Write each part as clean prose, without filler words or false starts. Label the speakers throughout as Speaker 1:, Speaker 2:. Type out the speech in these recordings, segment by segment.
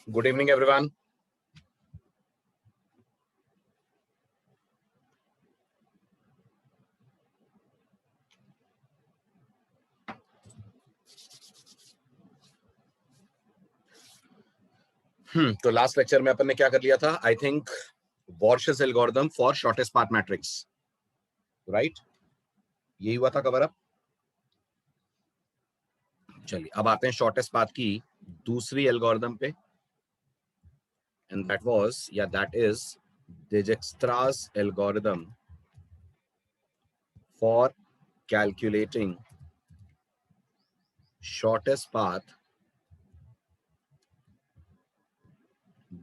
Speaker 1: Good evening, everyone. तो last lecture में अपन ने क्या कर लिया था? I think Warshall's algorithm for shortest path matrix, right? यही हुआ था कवर अप। चलिए अब आते हैं शॉर्टेस्ट पाथ की दूसरी एल्गोरिथम पे, and that is Dijkstra's algorithm for calculating shortest path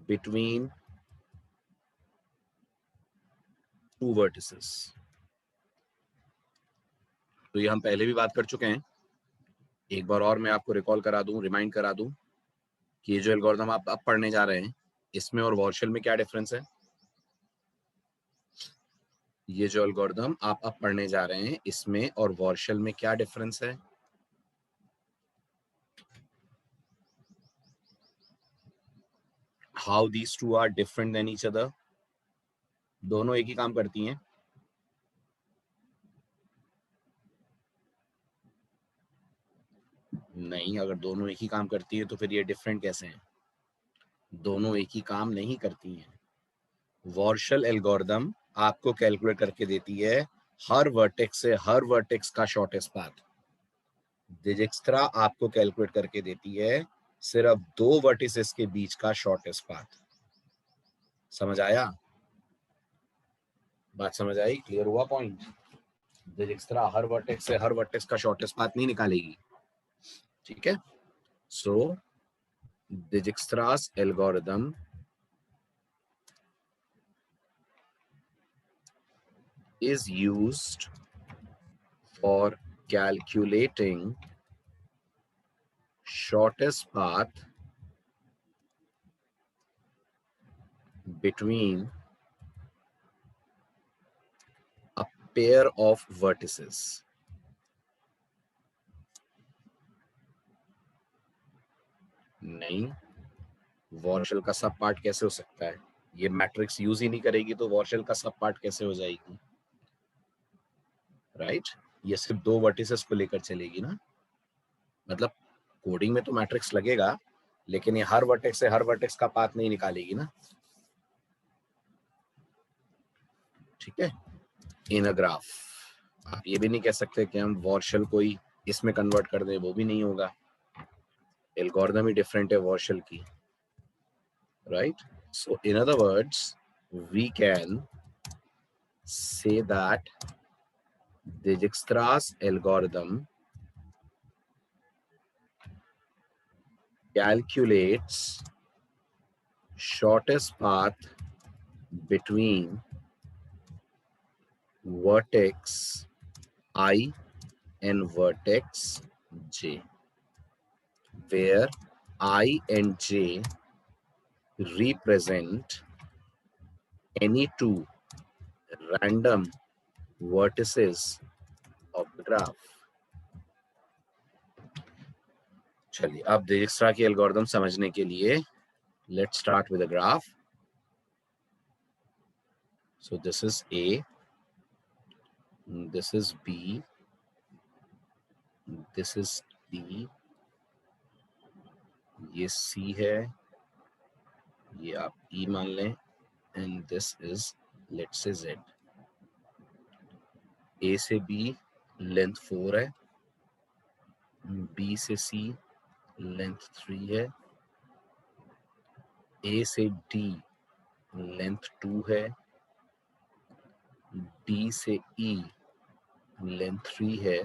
Speaker 1: between two vertices. तो ये हम पहले भी बात कर चुके हैं। एक बार और मैं आपको रिकॉल करा दूं, रिमाइंड करा दूं कि ये जो एल्गोरिथम आप अब पढ़ने जा रहे हैं, इसमें और वॉर्शल में क्या डिफरेंस है। ये जो एल्गोरिथम आप अब पढ़ने जा रहे हैं, इसमें और वॉर्शल में क्या डिफरेंस है? How these two are different than each other. दोनों एक ही काम करती हैं। नहीं, अगर दोनों एक ही काम करती है तो फिर ये डिफरेंट कैसे हैं? दोनों एक ही काम नहीं करती हैं। वॉर्शल एल्गोरिथम आपको कैलकुलेट करके देती है हर वर्टेक्स से हर वर्टेक्स का शॉर्टेस्ट पाथ। डिजक्स्त्रा आपको कैलकुलेट करके देती है सिर्फ दो वर्टिसेस के बीच का शॉर्टेस्ट पाथ। समझ आया? बात समझ आई? क्लियर हुआ पॉइंट? डिजक्स्त्रा हर वर्टेक्स से हर वर्टेक्स का शॉर्टेस्ट पाथ नहीं निकालेगी, ठीक है? सो डिजक्स्त्रा's algorithm is used for calculating shortest path between a pair of vertices. नहीं, वॉर्शल का सब पार्ट कैसे हो सकता है? ये मैट्रिक्स यूज ही नहीं करेगी तो वॉर्शल का सब पार्ट कैसे हो जाएगी, राइट? ये सिर्फ दो वर्टिसेस को लेकर चलेगी ना। मतलब कोडिंग में तो मैट्रिक्स लगेगा, लेकिन ये हर वर्टेक्स से हर वर्टेक्स का पाथ नहीं निकालेगी ना, ठीक है? इन अ ग्राफ आप ये भी नहीं कह सकते कि हम वॉर्शल को ही इसमें कन्वर्ट कर दें, वो भी नहीं होगा। एल्गोरिथम ही डिफरेंट है वॉर्शल की, right? So in other words we can say that Dijkstra's algorithm calculates shortest path between vertex I and vertex J, where I and J represent any two random vertices of the graph. चलिए अब डिजक्स्ट्रा की algorithm समझने के लिए let's start with a graph. So this is A, this is B, this is D, ये C है, ये आप E मान लें, and this is let's say Z. A से B लेंथ 4 है, B से C लेंथ 3 है, A से D लेंथ 2 है, D से E लेंथ 3 है,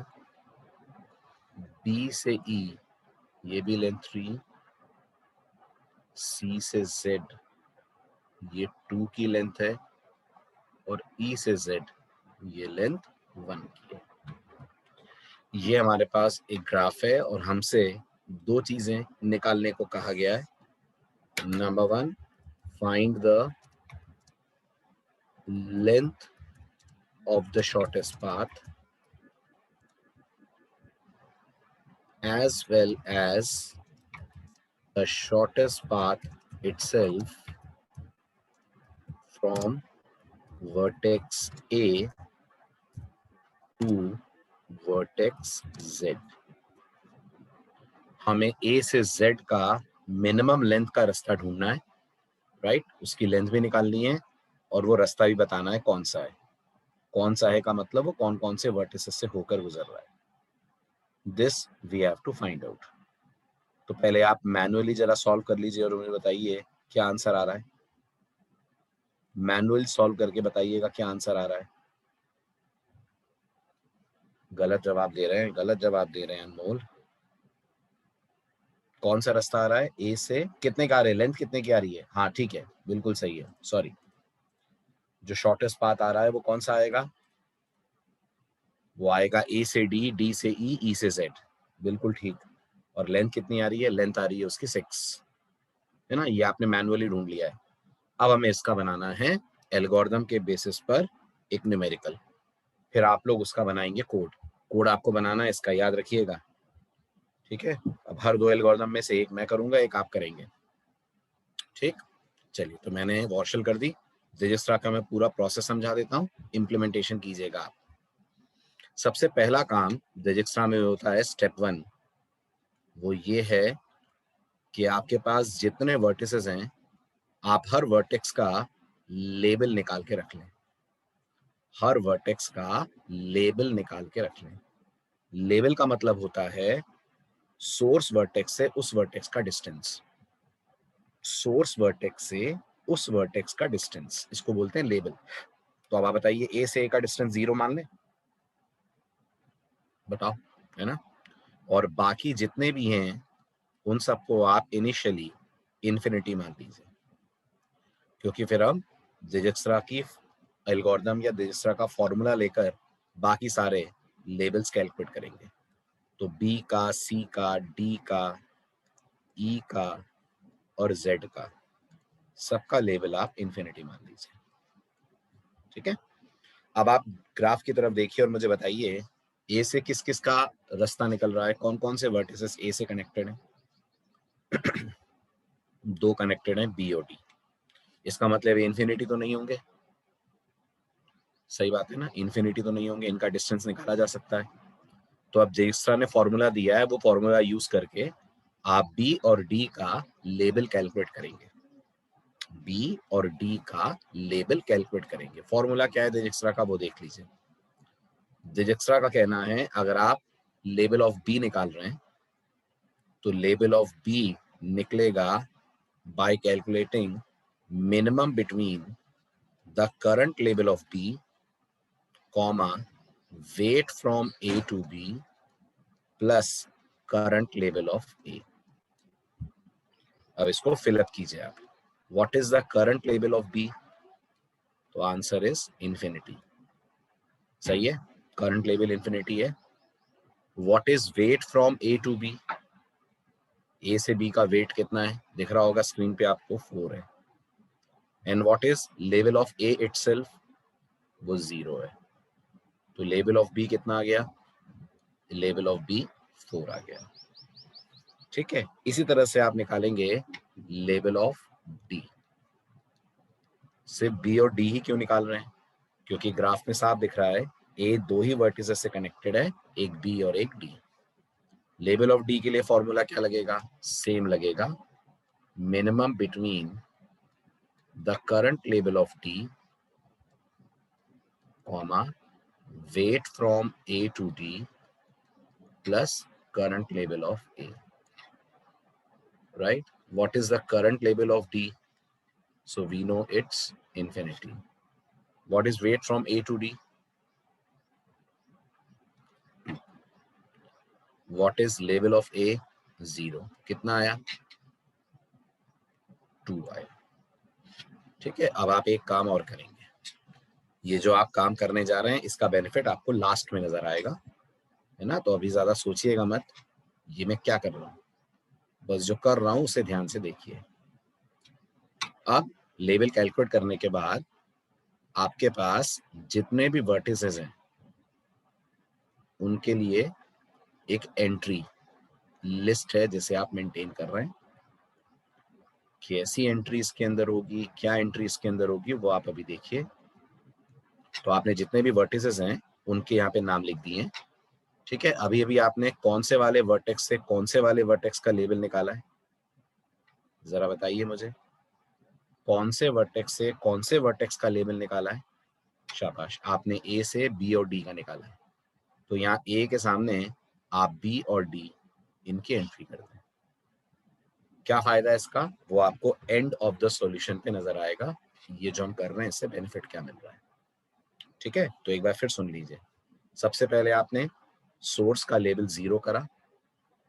Speaker 1: B से E ये भी लेंथ 3, C से Z ये 2 की लेंथ है, और E से Z ये लेंथ 1 की है। ये हमारे पास एक ग्राफ है और हमसे दो चीजें निकालने को कहा गया है। Number 1, find the length of the shortest path as well as the shortest path itself from vertex A to vertex Z। हमें A से Z का मिनिमम लेंथ का रास्ता ढूंढना है, राइट? उसकी लेंथ भी निकालनी है और वो रास्ता भी बताना है कौन सा है। कौन सा है का मतलब वो कौन कौन से वर्टिसेस से होकर गुजर रहा है। This we have to find out. तो पहले आप मैनुअली जरा सॉल्व कर लीजिए और मुझे बताइए क्या आंसर आ रहा है। मैनुअल सॉल्व करके बताइएगा क्या आंसर आ रहा है। गलत जवाब दे रहे हैं, गलत जवाब दे रहे हैं अनमोल। कौन सा रास्ता आ रहा है? ए से कितने का आ रहे हैं? लेंथ कितने की आ रही है? हाँ ठीक है, बिल्कुल सही है। सॉरी, जो शॉर्टेस्ट पाथ आ रहा है वो कौन सा आएगा? वो आएगा ए से डी, डी से ई, ई से जेड। बिल्कुल ठीक। और लेंथ कितनी आ रही है? लेंथ आ रही है उसकी 6, है ना? ये आपने मैनुअली ढूंढ लिया है। अब हमें इसका बनाना है एल्गोरिथम के बेसिस पर एक न्यूमेरिकल, फिर आप लोग उसका बनाएंगे कोड। कोड आपको बनाना है, इसका याद रखिएगा, ठीक है? अब हर 2 एल्गोरिथम में से एक मैं करूंगा, एक आप करेंगे, ठीक? चलिए, तो मैंने वॉर्शल कर दी। दिजिस्ट्रा का मैं पूरा प्रोसेस समझा देता हूँ, इम्प्लीमेंटेशन कीजिएगा आप। सबसे पहला काम दिजिस्ट्रा में होता है, स्टेप 1, वो ये है कि आपके पास जितने वर्टिसेस हैं, आप हर वर्टेक्स का लेबल निकाल के रख लें। हर वर्टेक्स का लेबल निकाल के रख लें। लेबल का मतलब होता है सोर्स वर्टेक्स से उस वर्टेक्स का डिस्टेंस। सोर्स वर्टेक्स से उस वर्टेक्स का डिस्टेंस, इसको बोलते हैं लेबल। तो अब आप बताइए, ए से ए का डिस्टेंस 0 मान लें, बताओ, है ना? और बाकी जितने भी हैं उन सबको आप इनिशियली इन्फिनिटी मान लीजिए, क्योंकि फिर हम दिजिस्ट्रा की एल्गोरिथम या दिजिस्ट्रा का फॉर्मूला लेकर बाकी सारे लेबल्स कैलकुलेट करेंगे। तो बी का, सी का, डी का, ई का और जेड का, सबका लेबल आप इन्फिनिटी मान लीजिए, ठीक है? अब आप ग्राफ की तरफ देखिए और मुझे बताइए, ए से किस किस का रास्ता निकल रहा है? कौन कौन से वर्टिसेस ए से कनेक्टेड हैं? 2 कनेक्टेड हैं, बी और डी। इसका मतलब इन्फिनिटी तो नहीं होंगे, सही बात है ना? इन्फिनिटी तो नहीं होंगे, इनका डिस्टेंस निकाला जा सकता है। तो अब जिस ने फॉर्मूला दिया है, वो फॉर्मूला यूज करके आप बी और डी का लेबल कैलकुलेट करेंगे। बी और डी का लेबल कैलकुलेट करेंगे। फॉर्मूला क्या है दिजिस्ट्रा का, वो देख लीजिए। दिजिस्ट्रा का कहना है, अगर आप लेबल ऑफ बी निकाल रहे हैं तो लेबल ऑफ बी निकलेगा by calculating minimum between the current label of B comma weight from A to B plus current level of A. अब इसको फिलअप कीजिए आप। What is the current level of B? तो answer is infinity, सही है? Current level infinity है। What is weight from A to B? A से B का वेट कितना है? दिख रहा होगा स्क्रीन पे आपको, 4 है। And what is level of A itself? वो 0 है। तो लेवल ऑफ बी कितना आ गया? लेवल ऑफ बी 4 आ गया, ठीक है? इसी तरह से आप निकालेंगे लेवल ऑफ डी। सिर्फ बी और डी ही क्यों निकाल रहे हैं? क्योंकि ग्राफ में साफ दिख रहा है ए 2 ही वर्टिसेस से कनेक्टेड है, एक बी और एक डी। लेवल ऑफ डी के लिए फॉर्मूला क्या लगेगा? सेम लगेगा, minimum between the current level of D comma weight from A to D plus current level of A, right? What is the current level of D? So we know it's infinity. What is weight from A to D? What is level of A? 0. कितना आया? 2 आया, ठीक है? अब आप एक काम और करेंगे। ये जो आप काम करने जा रहे हैं, इसका बेनिफिट आपको लास्ट में नजर आएगा, है ना? तो अभी ज्यादा सोचिएगा मत, ये मैं क्या कर रहा हूँ, बस जो कर रहा हूँ उसे ध्यान से देखिए। अब लेवल कैलकुलेट करने के बाद आपके पास जितने भी वर्टिसेस हैं उनके लिए एक एंट्री लिस्ट है जिसे आप मेंटेन कर रहे हैं, कैसी एंट्री इसके अंदर होगी, क्या एंट्री इसके अंदर होगी, वो आप अभी देखिए। तो आपने जितने भी वर्टिसेस हैं उनके यहाँ पे नाम लिख दिए। ठीक है, अभी अभी आपने कौन से वाले वर्टेक्स से कौन से वाले वर्टेक्स का लेबल निकाला है, जरा बताइए मुझे। कौन से वर्टेक्स से कौन से वर्टेक्स का लेबल निकाला है? शाबाश, आपने ए से बी और डी का निकाला है। तो यहाँ ए के सामने आप बी और डी इनकी एंट्री कर दें। क्या फायदा है इसका, वो आपको एंड ऑफ द सॉल्यूशन पे नजर आएगा, ये जो हम कर रहे हैं इससे बेनिफिट क्या मिल रहा है। ठीक है, तो एक बार फिर सुन लीजिए। सबसे पहले आपने सोर्स का लेबल 0 करा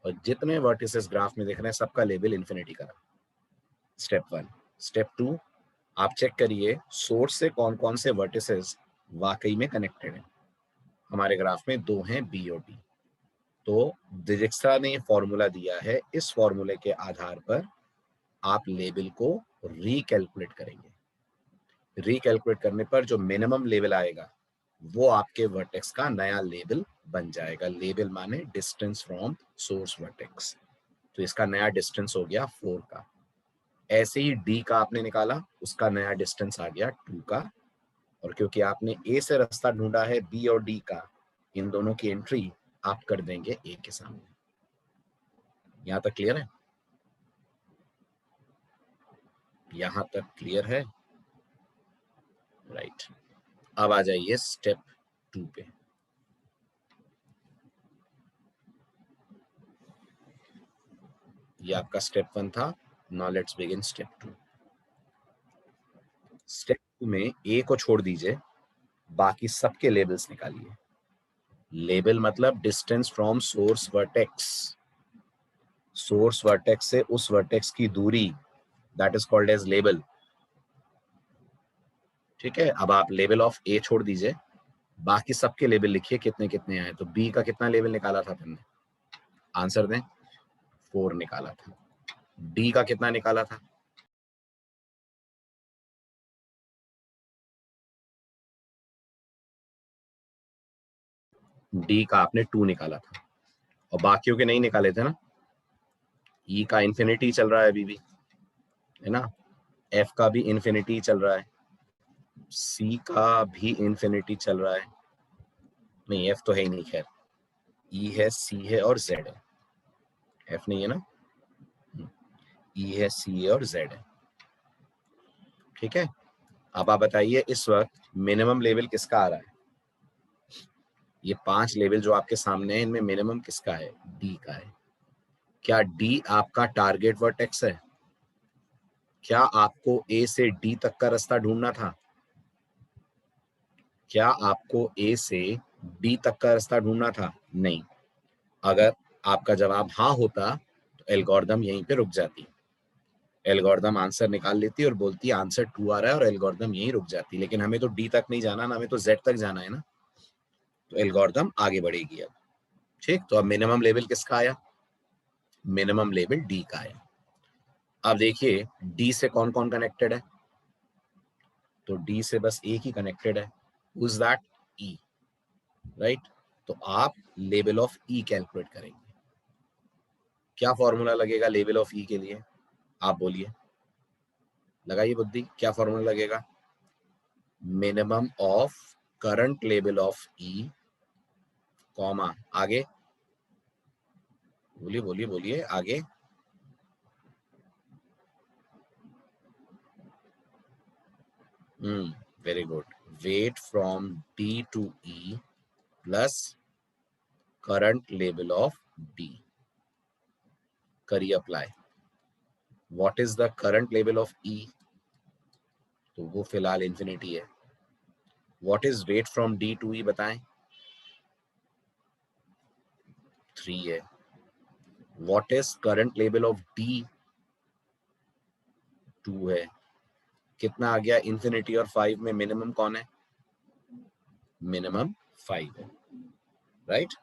Speaker 1: और जितने वर्टिसेस ग्राफ में दिख रहे हैं सबका लेबल इन्फिनिटी करा। स्टेप 1। स्टेप 2, आप चेक करिए सोर्स से कौन कौन से वर्टिसेस वाकई में कनेक्टेड हैं। हमारे ग्राफ में 2 हैं, बी और डी। तो डिजिक्स्ट्रा ने फॉर्मूला दिया है, इस फॉर्मूले के आधार पर आप लेबल को रिकैलकुलेट करेंगे। रिकैलकुलेट करने पर जो मिनिमम लेवल आएगा वो आपके वर्टेक्स का नया लेबल बन जाएगा। लेबल माने डिस्टेंस फ्रॉम सोर्स वर्टेक्स। तो इसका नया डिस्टेंस हो गया 4 का। ऐसे ही डी का आपने निकाला, उसका नया डिस्टेंस आ गया 2 का। और क्योंकि आपने ए से रास्ता ढूंढा है बी और डी का, इन दोनों की एंट्री आप कर देंगे ए के सामने। यहां तक क्लियर है? यहां तक क्लियर है? राइट। अब आ जाइए स्टेप 2 पे। ये आपका स्टेप 1 था। Now let's begin step 2। Step 2 में ए को छोड़ दीजिए, बाकी सबके लेबल्स निकालिए। लेबल मतलब distance from source vertex. Source vertex से उस वर्टेक्स की दूरी, that is called as label. ठीक है, अब आप लेवल ऑफ ए छोड़ दीजिए, बाकी सबके लेवल लिखिए कितने कितने आए। तो बी का कितना लेवल निकाला था तुमने, आंसर दें। 4 निकाला था। डी का कितना निकाला था? डी का आपने 2 निकाला था और बाकियों के नहीं निकाले थे ना। ई का इन्फिनिटी चल रहा है अभी भी, है ना। एफ का भी इन्फिनिटी चल रहा है, सी का भी इन्फिनिटी चल रहा है। नहीं, एफ तो है ही नहीं, खैर। ई है, सी है और जेड है। एफ नहीं है ना, ई है, सी है और जेड है। ठीक है, अब आप बताइए इस वक्त मिनिमम लेवल किसका आ रहा है? ये 5 लेवल जो आपके सामने है, इनमें मिनिमम किसका है? डी का है। क्या डी आपका टारगेट वर्टेक्स है? क्या आपको ए से डी तक का रास्ता ढूंढना था? क्या आपको ए से डी तक का रास्ता ढूंढना था? नहीं। अगर आपका जवाब हाँ होता तो एल्गोरिदम यहीं पे रुक जाती। एल्गोरिदम आंसर निकाल लेती और बोलती आंसर 2 आ रहा है और एल्गोरिदम यहीं रुक जाती। लेकिन हमें तो डी तक नहीं जाना ना, हमें तो जेड तक जाना है ना। तो एल्गोरिदम आगे बढ़ेगी अब। ठीक, तो अब मिनिमम लेवल किसका आया? मिनिमम लेवल डी का आया। अब देखिए डी से कौन कौन कनेक्टेड है। तो डी से बस एक ही कनेक्टेड है, who is that? E. Right. तो आप लेवल ऑफ ई कैलकुलेट करेंगे। क्या फॉर्मूला लगेगा लेवल ऑफ ई के लिए? आप बोलिए, लगाइए बुद्धि, क्या फॉर्मूला लगेगा? Minimum of current level of E, comma आगे, बोलिए बोलिए बोलिए आगे। Very good. Weight from D to E plus current level of D. करिए apply. What is the current level of E? तो वो फिलहाल इंफिनिटी है। What is weight from D to E बताएं? 3 है। What is current level of D? 2 है। कितना आ गया? इंफिनिटी और 5 में मिनिमम कौन है? मिनिमम 5 है। राइट।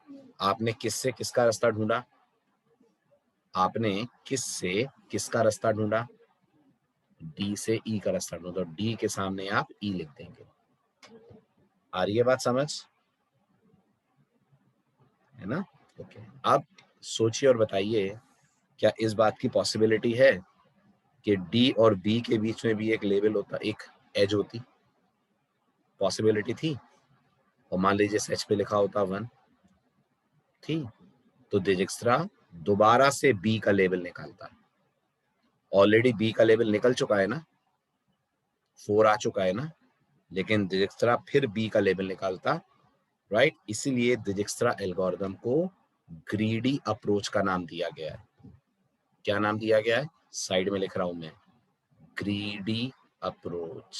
Speaker 1: आपने किससे किसका रास्ता ढूंढा? आपने किस से किसका रास्ता ढूंढा? डी से ई का रास्ता ढूंढा। तो डी के सामने आप ई लिख देंगे। आ रही है बात समझ, है ना? ओके, अब सोचिए और बताइए क्या इस बात की पॉसिबिलिटी है कि डी और बी के बीच में भी एक लेवल होता, एक एज होती, पॉसिबिलिटी थी, और मान लीजिए सच पे लिखा होता 1 थी, तो दिजिक्स्ट्रा दोबारा से बी का लेवल निकालता। ऑलरेडी बी का लेवल निकल चुका है ना, 4 आ चुका है ना, लेकिन दिजिक्स्ट्रा फिर बी का लेवल निकालता, राइट। इसीलिए दिजिक्स्ट्रा एल्गोरिथम को ग्रीडी अप्रोच का नाम दिया गया है। क्या नाम दिया गया है? साइड में लिख रहा हूं मैं, ग्रीडी अप्रोच,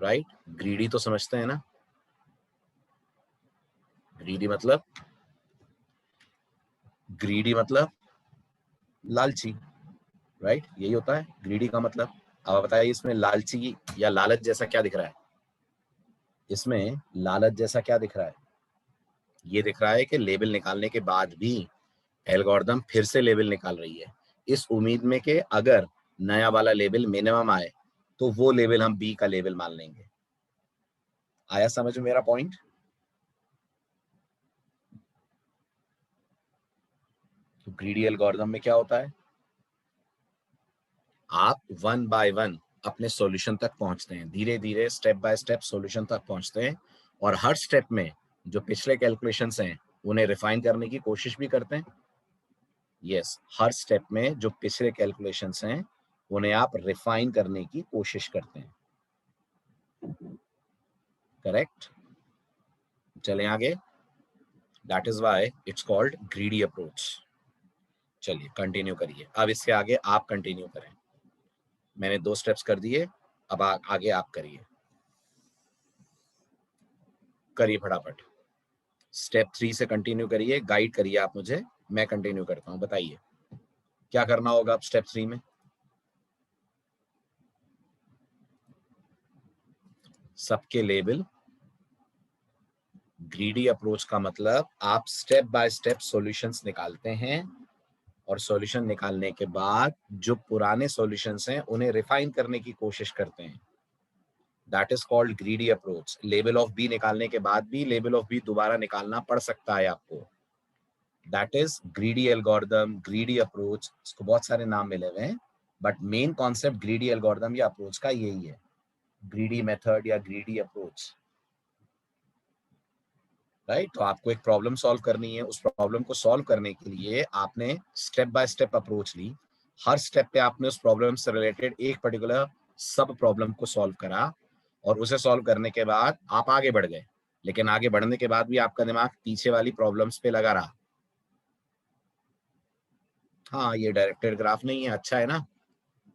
Speaker 1: राइट। ग्रीडी तो समझते हैं ना, ग्रीडी मतलब लालची, राइट। यही होता है ग्रीडी का मतलब। अब बताइए इसमें लालची या लालच जैसा क्या दिख रहा है? इसमें लालच जैसा क्या दिख रहा है? ये दिख रहा है कि लेबल निकालने के बाद भी एल्गोरिथम फिर से लेबल निकाल रही है, इस उम्मीद में कि अगर नया वाला लेबल मिनिमम आए तो वो लेबल हम बी का लेबल मान लेंगे। आया समझ में मेरा पॉइंट? तो ग्रीडी एल्गोरिथम में क्या होता है, आप 1 बाय 1 अपने सॉल्यूशन तक पहुंचते हैं, धीरे धीरे स्टेप बाय स्टेप सॉल्यूशन तक पहुंचते हैं, और हर स्टेप में जो पिछले कैलकुलेशंस हैं उन्हें रिफाइन करने की कोशिश भी करते हैं। यस, हर स्टेप में जो पिछले कैलकुलेशंस हैं उन्हें आप रिफाइन करने की कोशिश करते हैं, करेक्ट। चलें आगे, that is why it's called greedy approach. चलिए कंटिन्यू करिए, अब इसके आगे आप कंटिन्यू करें। मैंने 2 स्टेप्स कर दिए, अब आगे आप करिए, करिए फटाफट। स्टेप 3 से कंटिन्यू करिए, गाइड करिए आप मुझे, मैं कंटिन्यू करता हूं। बताइए क्या करना होगा अब स्टेप 3 में? सबके लेबल, ग्रीडी अप्रोच का मतलब आप स्टेप बाय स्टेप सॉल्यूशंस निकालते हैं, और सॉल्यूशन निकालने के बाद जो पुराने सॉल्यूशंस हैं उन्हें रिफाइन करने की कोशिश करते हैं। That is called greedy approach. Level of B निकालने के बाद भी लेवल ऑफ बी दोबारा निकालना पड़ सकता है आपको। That is greedy algorithm, greedy approach, इसको बहुत सारे नाम मिले हुए हैं, but main concept greedy algorithm या अप्रोच का यही है, ग्रीडी मेथड या ग्रीडी अप्रोच, राइट। तो आपको एक प्रॉब्लम सॉल्व करनी है, उस प्रॉब्लम को सॉल्व करने के लिए आपने स्टेप बाय स्टेप अप्रोच ली, हर स्टेप पे आपने उस प्रॉब्लम से रिलेटेड एक पर्टिकुलर सब प्रॉब्लम को सॉल्व करा, और उसे सॉल्व करने के बाद आप आगे बढ़ गए, लेकिन आगे बढ़ने के बाद भी आपका दिमाग पीछे वाली प्रॉब्लम्स पे लगा रहा। हाँ, ये डायरेक्टेड ग्राफ नहीं है, अच्छा है ना।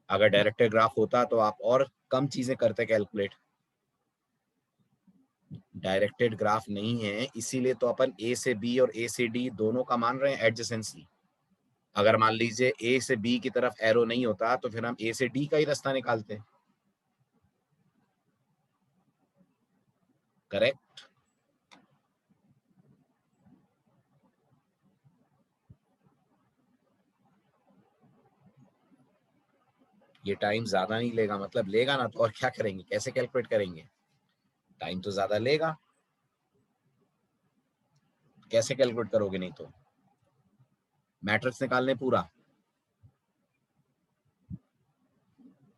Speaker 1: अगर डायरेक्टेड ग्राफ होता तो आप और कम चीजें करते कैलकुलेट। डायरेक्टेड ग्राफ नहीं है, इसीलिए तो अपन ए से बी और ए से डी दोनों का मान रहे हैं एडजेसेंसी। अगर मान लीजिए ए से बी की तरफ एरो नहीं होता तो फिर हम ए से डी का ही रास्ता निकालते हैं, करेक्ट। ये टाइम ज्यादा नहीं लेगा, मतलब लेगा ना तो और क्या करेंगे, कैसे कैलकुलेट करेंगे? टाइम तो ज्यादा लेगा, कैसे कैलकुलेट करोगे? नहीं तो मैट्रिक्स निकालने पूरा,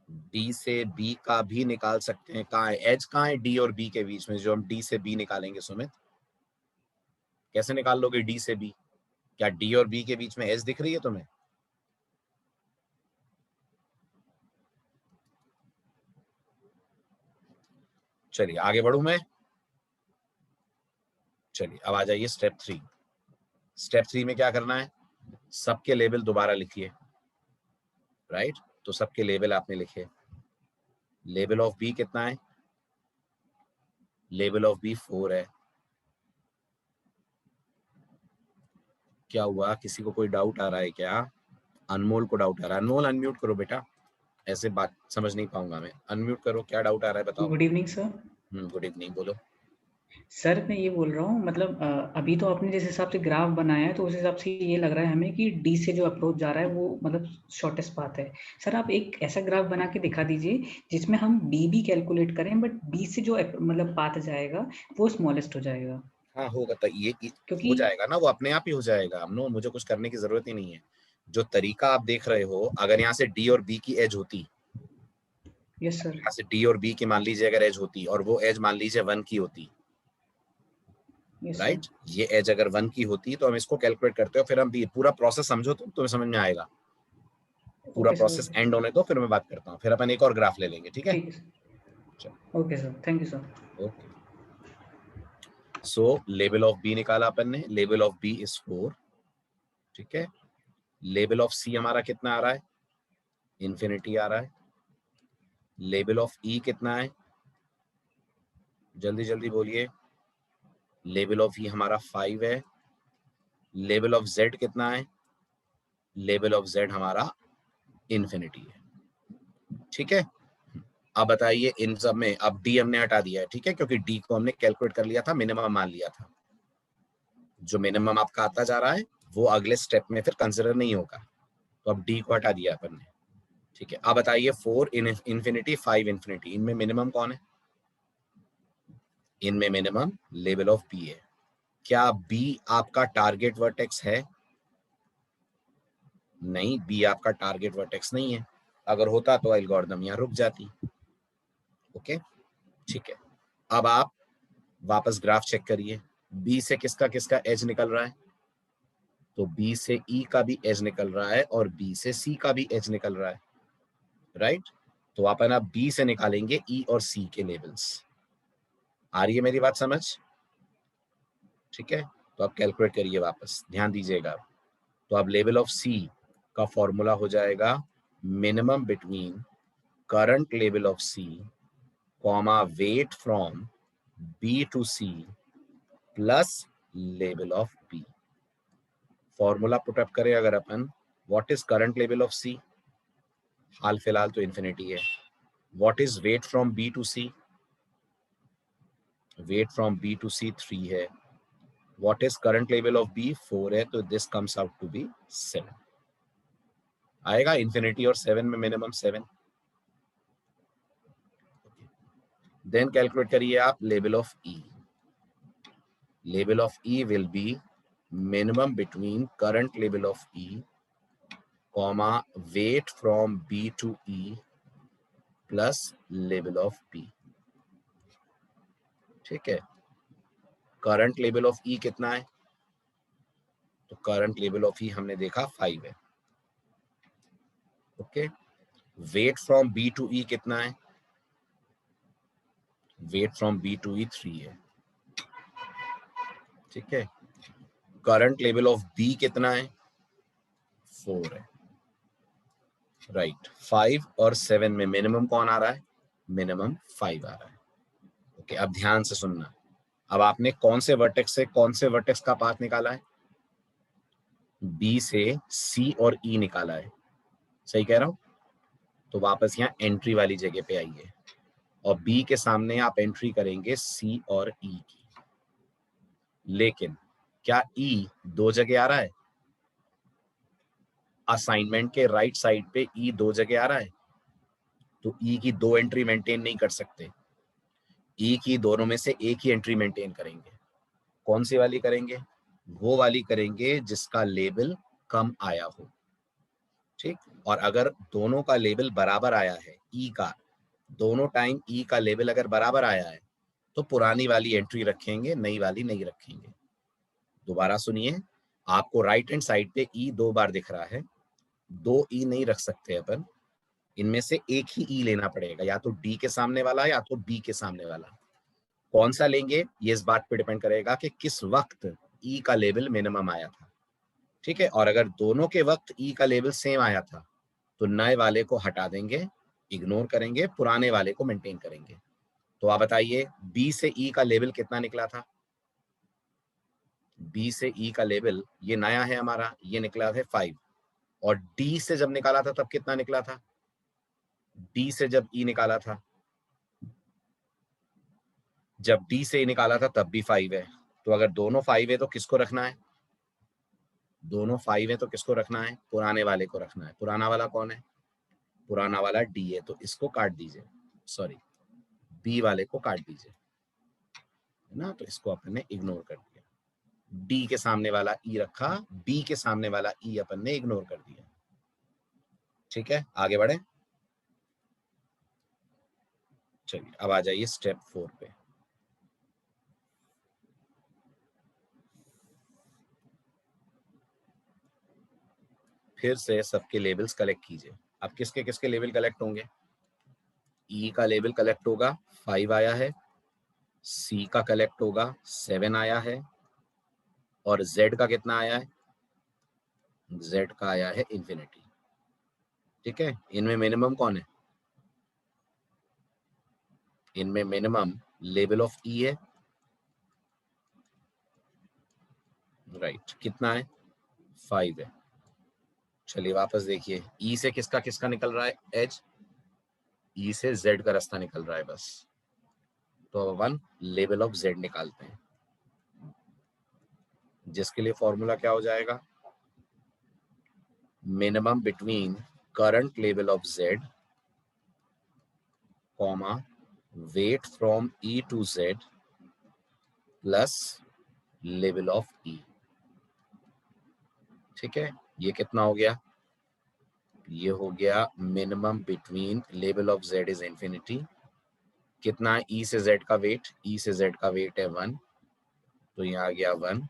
Speaker 1: डी से बी का भी निकाल सकते हैं। कहाँ है एज, कहाँ है डी और बी के बीच में जो हम डी से बी निकालेंगे? सुमित, कैसे निकाल लोगे डी से बी? क्या डी और बी के बीच में एज दिख रही है तुम्हें? चलिए आगे बढ़ू मैं, चलिए अब आ जाइए स्टेप 3। स्टेप 3 में क्या करना है, सबके लेवल दोबारा लिखिए, राइट। तो सबके लेवल आपने लिखे, लेवल ऑफ बी कितना है? लेवल ऑफ बी 4 है। क्या हुआ, किसी को कोई डाउट आ रहा है क्या? अनमोल को डाउट आ रहा है, अनमोल अनम्यूट करो बेटा, ऐसे बात समझ नहीं पाऊंगा मैं, अनम्यूट करो, क्या डाउट आ रहा है बताओ।
Speaker 2: Good evening sir.
Speaker 1: Good evening, बोलो।
Speaker 2: सर मैं ये बोल रहा हूँ मतलब अभी तो आपने जिस हिसाब से ग्राफ बनाया है तो उस हिसाब से ये लग रहा है हमें कि डी से जो अप्रोच जा रहा है वो मतलब शॉर्टेस्ट पाथ है। सर आप एक ऐसा ग्राफ बना के दिखा दीजिए जिसमें हम बी भी कैलकुलेट करें बट बी से जो मतलब पाथ जाएगा वो स्मॉलेस्ट हो जाएगा।
Speaker 1: हाँ होगा, तो ये हो
Speaker 2: क्योंकि
Speaker 1: जाएगा ना, वो अपने आप ही हो जाएगा, नो मुझे कुछ करने की जरूरत ही नहीं है। जो तरीका आप देख रहे हो, अगर यहाँ से डी और बी की एज होती,
Speaker 2: यस सर।
Speaker 1: यहाँ से डी और बी की मान लीजिए अगर एज होती और वो एज मान लीजिए 1 की होती,
Speaker 2: यस सर।
Speaker 1: राइट, ये एज अगर 1 की होती तो हम इसको कैलकुलेट करते हो, फिर हम पूरा प्रोसेस समझो तो तुम्हें समझ में आएगा। पूरा
Speaker 2: ओके सर।
Speaker 1: प्रोसेस एंड होने दो, फिर मैं बात करता हूँ, फिर अपन एक और ग्राफ ले लेंगे, ठीक है?
Speaker 2: ठीक है sir. Okay sir, thank you sir.
Speaker 1: Okay, so level of B निकाला अपन ने, लेवल ऑफ बी इज 4, ठीक है। लेवल ऑफ सी हमारा कितना आ रहा है? इन्फिनिटी आ रहा है। लेवल ऑफ ई कितना है? जल्दी जल्दी बोलिए। लेवल ऑफ ई हमारा 5 है। लेवल ऑफ जेड कितना है? लेवल ऑफ जेड हमारा इन्फिनिटी है, ठीक है। अब बताइए इन सब में, अब डी हमने हटा दिया है, ठीक है, क्योंकि डी को हमने कैलकुलेट कर लिया था, मिनिमम मान लिया था। जो मिनिमम आपका आता जा रहा है वो अगले स्टेप में फिर कंसिडर नहीं होगा, तो अब डी को हटा दिया अपन ने, ठीक है। अब बताइए 4 इन्फिनिटी 5 इन्फिनिटी, इनमें मिनिमम कौन है? इनमें मिनिमम लेवल ऑफ बी है। क्या बी आपका टारगेट वर्टेक्स है? नहीं, बी आपका टारगेट वर्टेक्स नहीं है। अगर होता तो एल्गोरिथम यहाँ रुक जाती। ओके, ठीक है। अब आप वापस ग्राफ चेक करिए, बी से किसका किसका एज निकल रहा है? तो बी से ई का भी एज निकल रहा है और बी से सी का भी एज निकल रहा है, राइट। तो अपन अब बी से निकालेंगे ई और सी के लेवल्स। आ रही है मेरी बात समझ? ठीक है, तो आप कैलकुलेट करिए, वापस ध्यान दीजिएगा। तो अब लेवल ऑफ सी का फॉर्मूला हो जाएगा minimum between current level of C comma weight from B to C plus level of B. Formula put up करें अगर अपन, what is current level of C? हाल फिलहाल तो इन्फिनिटी है। What is weight from B to C? Weight from B to C 3 है। What is current level of B? 4 है, तो this comes out to be 7 आएगा। इन्फिनिटी और 7 में मिनिमम 7। देन कैलकुलेट करिए आप level of E. Level of E will be minimum between current level of E, comma weight from B to E plus level of B, ठीक है। Current level of E कितना है? तो current level of E हमने देखा 5 है, okay. Weight from B to E कितना है? Weight from B to E 3 है, ठीक है। करंट लेवल ऑफ B कितना है? 4 है, राइट। 5 और 7 में मिनिमम कौन आ रहा है? मिनिमम 5 आ रहा है, ओके। अब ध्यान से सुनना, अब आपने कौन से वर्टेक्स से कौन से वर्टेक्स का पाथ निकाला है? बी से सी और ई निकाला है, सही कह रहा हूं? तो वापस यहाँ एंट्री वाली जगह पे आइए और बी के सामने आप एंट्री करेंगे सी और ई की। लेकिन क्या ई 2 जगह आ रहा है? असाइनमेंट के राइट साइड पे ई 2 जगह आ रहा है, तो ई की 2 एंट्री मेंटेन नहीं कर सकते। ई की दोनों में से एक ही एंट्री मेंटेन करेंगे। कौन सी वाली करेंगे? वो वाली करेंगे जिसका लेवल कम आया हो, ठीक। और अगर दोनों का लेवल बराबर आया है, ई का दोनों टाइम ई का लेवल अगर बराबर आया है तो पुरानी वाली एंट्री रखेंगे, नई वाली नहीं रखेंगे। दोबारा सुनिए, आपको राइट हैंड साइड पे ई 2 बार दिख रहा है, 2 ई नहीं रख सकते अपन, इनमें से एक ही ई लेना पड़ेगा, या तो डी के सामने वाला या तो बी के सामने वाला। कौन सा लेंगे ये इस बात पे डिपेंड करेगा कि किस वक्त ई का लेवल मिनिमम आया था, ठीक है। और अगर दोनों के वक्त ई का लेवल सेम आया था तो नए वाले को हटा देंगे, इग्नोर करेंगे, पुराने वाले को मेंटेन करेंगे। तो आप बताइए बी से ई का लेवल कितना निकला था? बी से ई का लेवल, ये नया है हमारा, ये निकला था 5। और डी से जब निकाला था तब कितना निकला था? डी से जब ई निकाला था, जब डी से ई निकाला था तब भी 5 है। तो अगर दोनों 5 है तो किसको रखना है? दोनों 5 है तो किसको रखना है? पुराने वाले को रखना है। पुराना वाला कौन है? पुराना वाला डी है, तो इसको काट दीजिए, सॉरी बी वाले को काट दीजिए, है ना। तो इसको आपने इग्नोर कर दिया, डी के सामने वाला ई रखा, बी के सामने वाला ई अपन ने इग्नोर कर दिया। ठीक है, आगे बढ़े। चलिए अब आ जाइए स्टेप 4 पे। फिर से सबके लेबल्स कलेक्ट कीजिए। अब किसके किसके लेबल कलेक्ट होंगे? ई का लेबल कलेक्ट होगा, 5 आया है। सी का कलेक्ट होगा, 7 आया है। और जेड का कितना आया है? जेड का आया है इंफिनिटी। ठीक है, इनमें मिनिमम कौन है? इनमें मिनिमम लेवल ऑफ ई है। राइट, कितना है? 5 है। चलिए वापस देखिए, ई से किसका किसका निकल रहा है एज? ई से जेड का रास्ता निकल रहा है बस। तो अपन लेवल ऑफ जेड निकालते हैं, जिसके लिए फॉर्मूला क्या हो जाएगा? Minimum between current level of Z comma weight from E to Z plus level of E. ठीक है, ये कितना हो गया? ये हो गया minimum between level of Z is infinity. कितना है ई से जेड का वेट? ई से जेड का वेट है 1, तो यहाँ आ गया 1।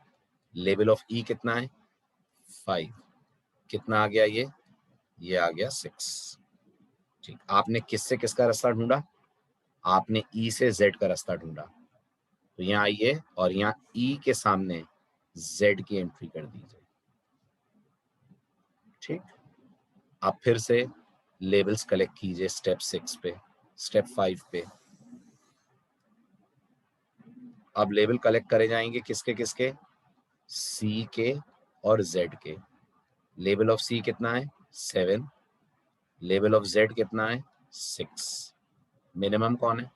Speaker 1: लेवल ऑफ ई कितना है? 5। कितना आ गया ये आ गया 6। ठीक, आपने किससे किसका रास्ता ढूंढा? आपने ई से जेड का रास्ता ढूंढा। तो यहाँ आइए और यहाँ ई के सामने जेड की एंट्री कर दीजिए। ठीक, आप फिर से लेबल्स कलेक्ट कीजिए स्टेप 6 पे, स्टेप 5 पे। अब लेबल कलेक्ट करे जाएंगे किसके किसके? सी के और जेड के। लेवल ऑफ सी कितना है? 7। लेवल ऑफ जेड कितना है? 6। मिनिमम कौन है?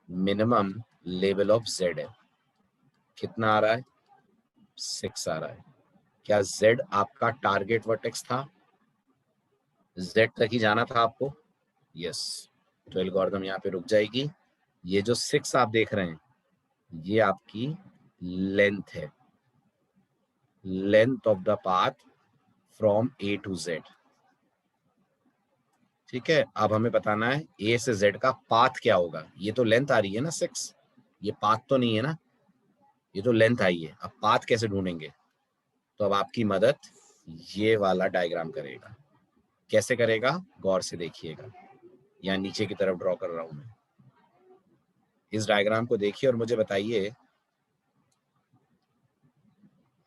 Speaker 1: मिनिमम लेवल ऑफ जेड है। कितना आ रहा है? 6 आ रहा है। क्या जेड आपका टारगेट वर्टेक्स था? जेड तक ही जाना था आपको? यस। तो एल्गोरिथम यहाँ पे रुक जाएगी। ये जो 6 आप देख रहे हैं, ये आपकी लेंथ है, length of the path from A to Z. ठीक है, अब हमें बताना है ए से जेड का पाथ क्या होगा। ये तो लेंथ आ रही है ना 6, ये पाथ तो नहीं है ना, ये तो लेंथ आई है। अब पाथ कैसे ढूंढेंगे? तो अब आपकी मदद ये वाला डायग्राम करेगा। कैसे करेगा? गौर से देखिएगा, यहाँ नीचे की तरफ ड्रॉ कर रहा हूं मैं। इस डायग्राम को देखिए और मुझे बताइए,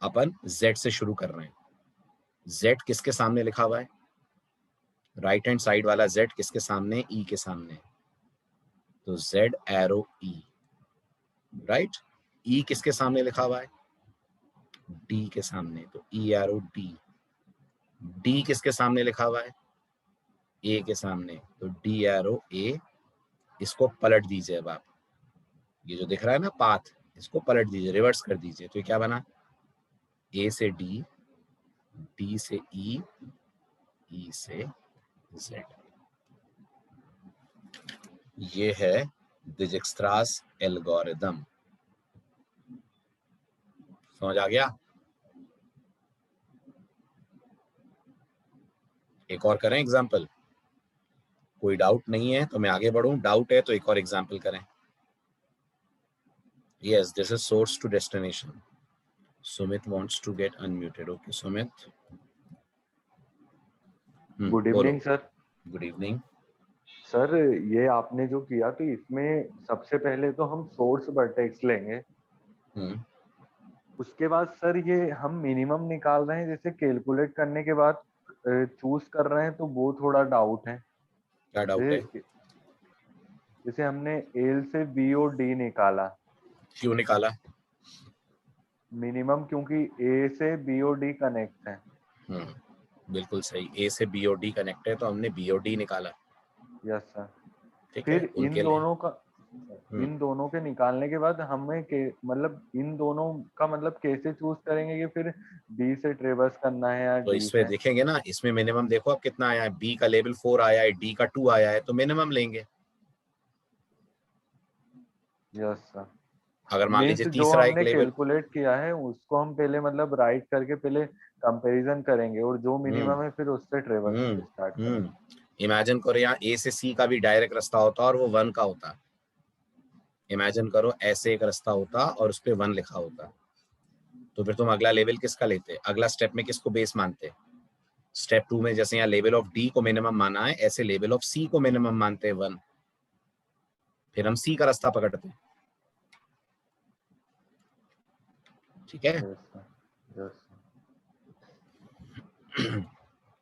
Speaker 1: अपन z से शुरू कर रहे हैं। z किसके सामने लिखा हुआ है? राइट हैंड साइड वाला z किसके सामने? e के सामने। तो z arrow e। Right, e किसके सामने लिखा हुआ है? d के सामने, तो e एरो d। d किसके सामने लिखा हुआ है? a के सामने, तो d एरो a। इसको पलट दीजिए। अब आप ये जो दिख रहा है ना पाथ, इसको पलट दीजिए, रिवर्स कर दीजिए। तो ये क्या बना? a से d, d से e, e से z। ये है डिजिक्स्ट्रास एल्गोरिदम। समझ आ गया? एक और करें एग्जाम्पल? कोई डाउट नहीं है तो मैं आगे बढ़ूं, डाउट है तो एक और एग्जाम्पल करें। Yes, this is source to destination. Sumit wants to get unmuted. Okay Sumit.
Speaker 3: Good
Speaker 1: बोलो।
Speaker 3: Evening sir.
Speaker 1: Good evening.
Speaker 3: Sir ये आपने जो किया, तो इसमें सबसे पहले तो हम सोर्स वर्टेक्स लेंगे। उसके बाद सर ये हम मिनिमम निकाल रहे हैं, जैसे कैलकुलेट करने के बाद चूज कर रहे हैं, तो वो थोड़ा डाउट है।
Speaker 1: क्या डाउट है?
Speaker 3: जैसे हमने एल से बी और डी निकाला
Speaker 1: क्यों निकाला?
Speaker 3: मिनिमम, क्योंकि ए से बी और डी कनेक्ट है।
Speaker 1: बिल्कुल सही, ए से बी और डी कनेक्ट है तो हमने बी और डी निकाला।
Speaker 3: Yes sir.
Speaker 1: ठीक है,
Speaker 3: फिर
Speaker 1: उनके लिए
Speaker 3: इन दोनों के निकालने के बाद हमें मतलब इन दोनों का मतलब कैसे चूज करेंगे कि फिर बी से ट्रेवर्स करना है या
Speaker 1: तो
Speaker 3: डी
Speaker 1: इसमें
Speaker 3: से?
Speaker 1: देखेंगे ना, इसमें मिनिमम देखो अब कितना आया है। बी का लेवल 4 आया है, डी का 2 आया है, तो मिनिमम लेंगे।
Speaker 3: Yes sir.
Speaker 1: अगर मान
Speaker 3: मीन्स
Speaker 1: लीजिए
Speaker 3: जो
Speaker 1: तीसरा एक
Speaker 3: हमने
Speaker 1: लेवल,
Speaker 3: कैलकुलेट किया है उसको हम पहले मतलब राइट करके पहले कंपैरिजन करेंगे और जो मिनिमम है फिर उससे ट्रेवल स्टार्ट करेंगे।
Speaker 1: इमेजिन करो यहाँ ए से सी का भी डायरेक्ट रास्ता होता और वो 1 का होता। इमेजिन करो ऐसे एक रास्ता होता और उस पर 1 लिखा होता, तो फिर तुम अगला लेवल किसका लेते? अगला स्टेप में किसको बेस मानते? स्टेप 2 में जैसे यहाँ लेवल ऑफ डी को मिनिमम माना है, ऐसे लेवल ऑफ सी को मिनिमम मानते हैं 1, फिर हम सी का रास्ता पकड़ते हैं। ठीक है।
Speaker 3: Yes sir, yes.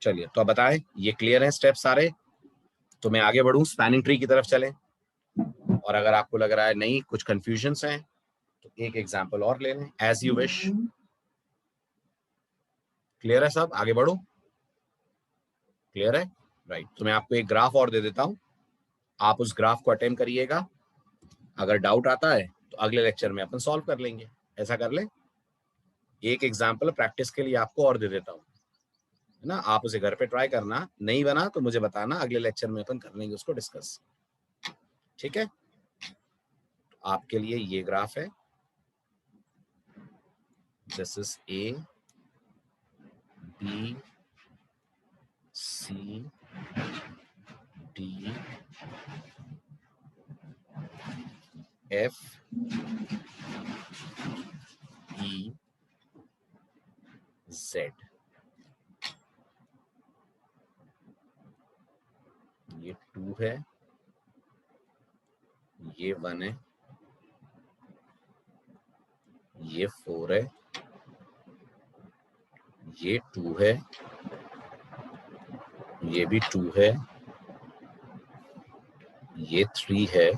Speaker 1: चलिए तो अब बताएं, ये क्लियर है स्टेप सारे? तो मैं आगे बढ़ूं, स्पैनिंग ट्री की तरफ चलें, और अगर आपको लग रहा है नहीं कुछ कंफ्यूजन्स हैं तो एक एग्जांपल और ले लें, एज यू विश। क्लियर है सब? आगे बढ़ो, क्लियर है? राइट। तो मैं आपको एक ग्राफ और दे देता हूं, आप उस ग्राफ को अटेम्प्ट करिएगा, अगर डाउट आता है तो अगले लेक्चर में अपन सॉल्व कर लेंगे। ऐसा कर ले, एक एग्जाम्पल प्रैक्टिस के लिए आपको और दे देता हूँ, है ना? आप उसे घर पे ट्राई करना, नहीं बना तो मुझे बताना, अगले लेक्चर में अपन कर लेंगे उसको डिस्कस। ठीक है। तो आपके लिए ये ग्राफ है, this is A B C D F E Z. ये 2 है, ये 1 है, ये 4 है, ये 2 है, ये भी 2 है, ये 3 है,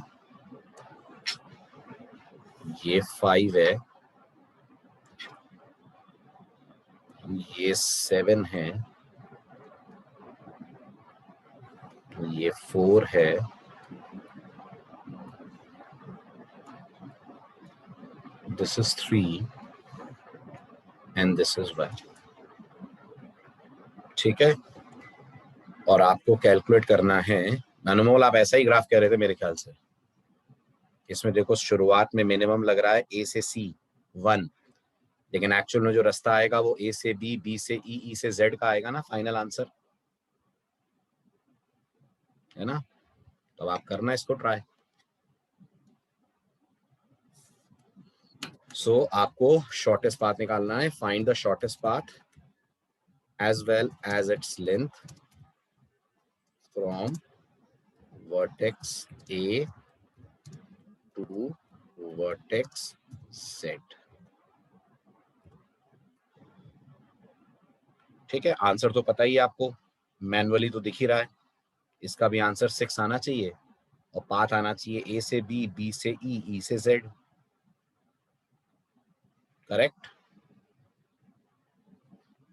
Speaker 1: ये 5 है, ये 7 है, ये 4 है, this is 3 and this is 1। ठीक है। और आपको कैलकुलेट करना है, अनमोल आप ऐसा ही ग्राफ कह रहे थे मेरे ख्याल से। इसमें देखो शुरुआत में मिनिमम लग रहा है ए से सी 1, लेकिन एक्चुअल में जो रास्ता आएगा वो ए से बी, बी से ई, ई से जेड का आएगा ना फाइनल आंसर, है ना? तो आप करना इसको ट्राई। सो आपको शॉर्टेस्ट पाथ निकालना है, find the shortest path as well as its length from vertex A to vertex Z। ठीक है। आंसर तो पता ही है आपको, मैनुअली तो दिख ही रहा है। इसका भी आंसर 6 आना चाहिए और पाथ आना चाहिए ए से बी, बी से ई, ई से जेड। करेक्ट।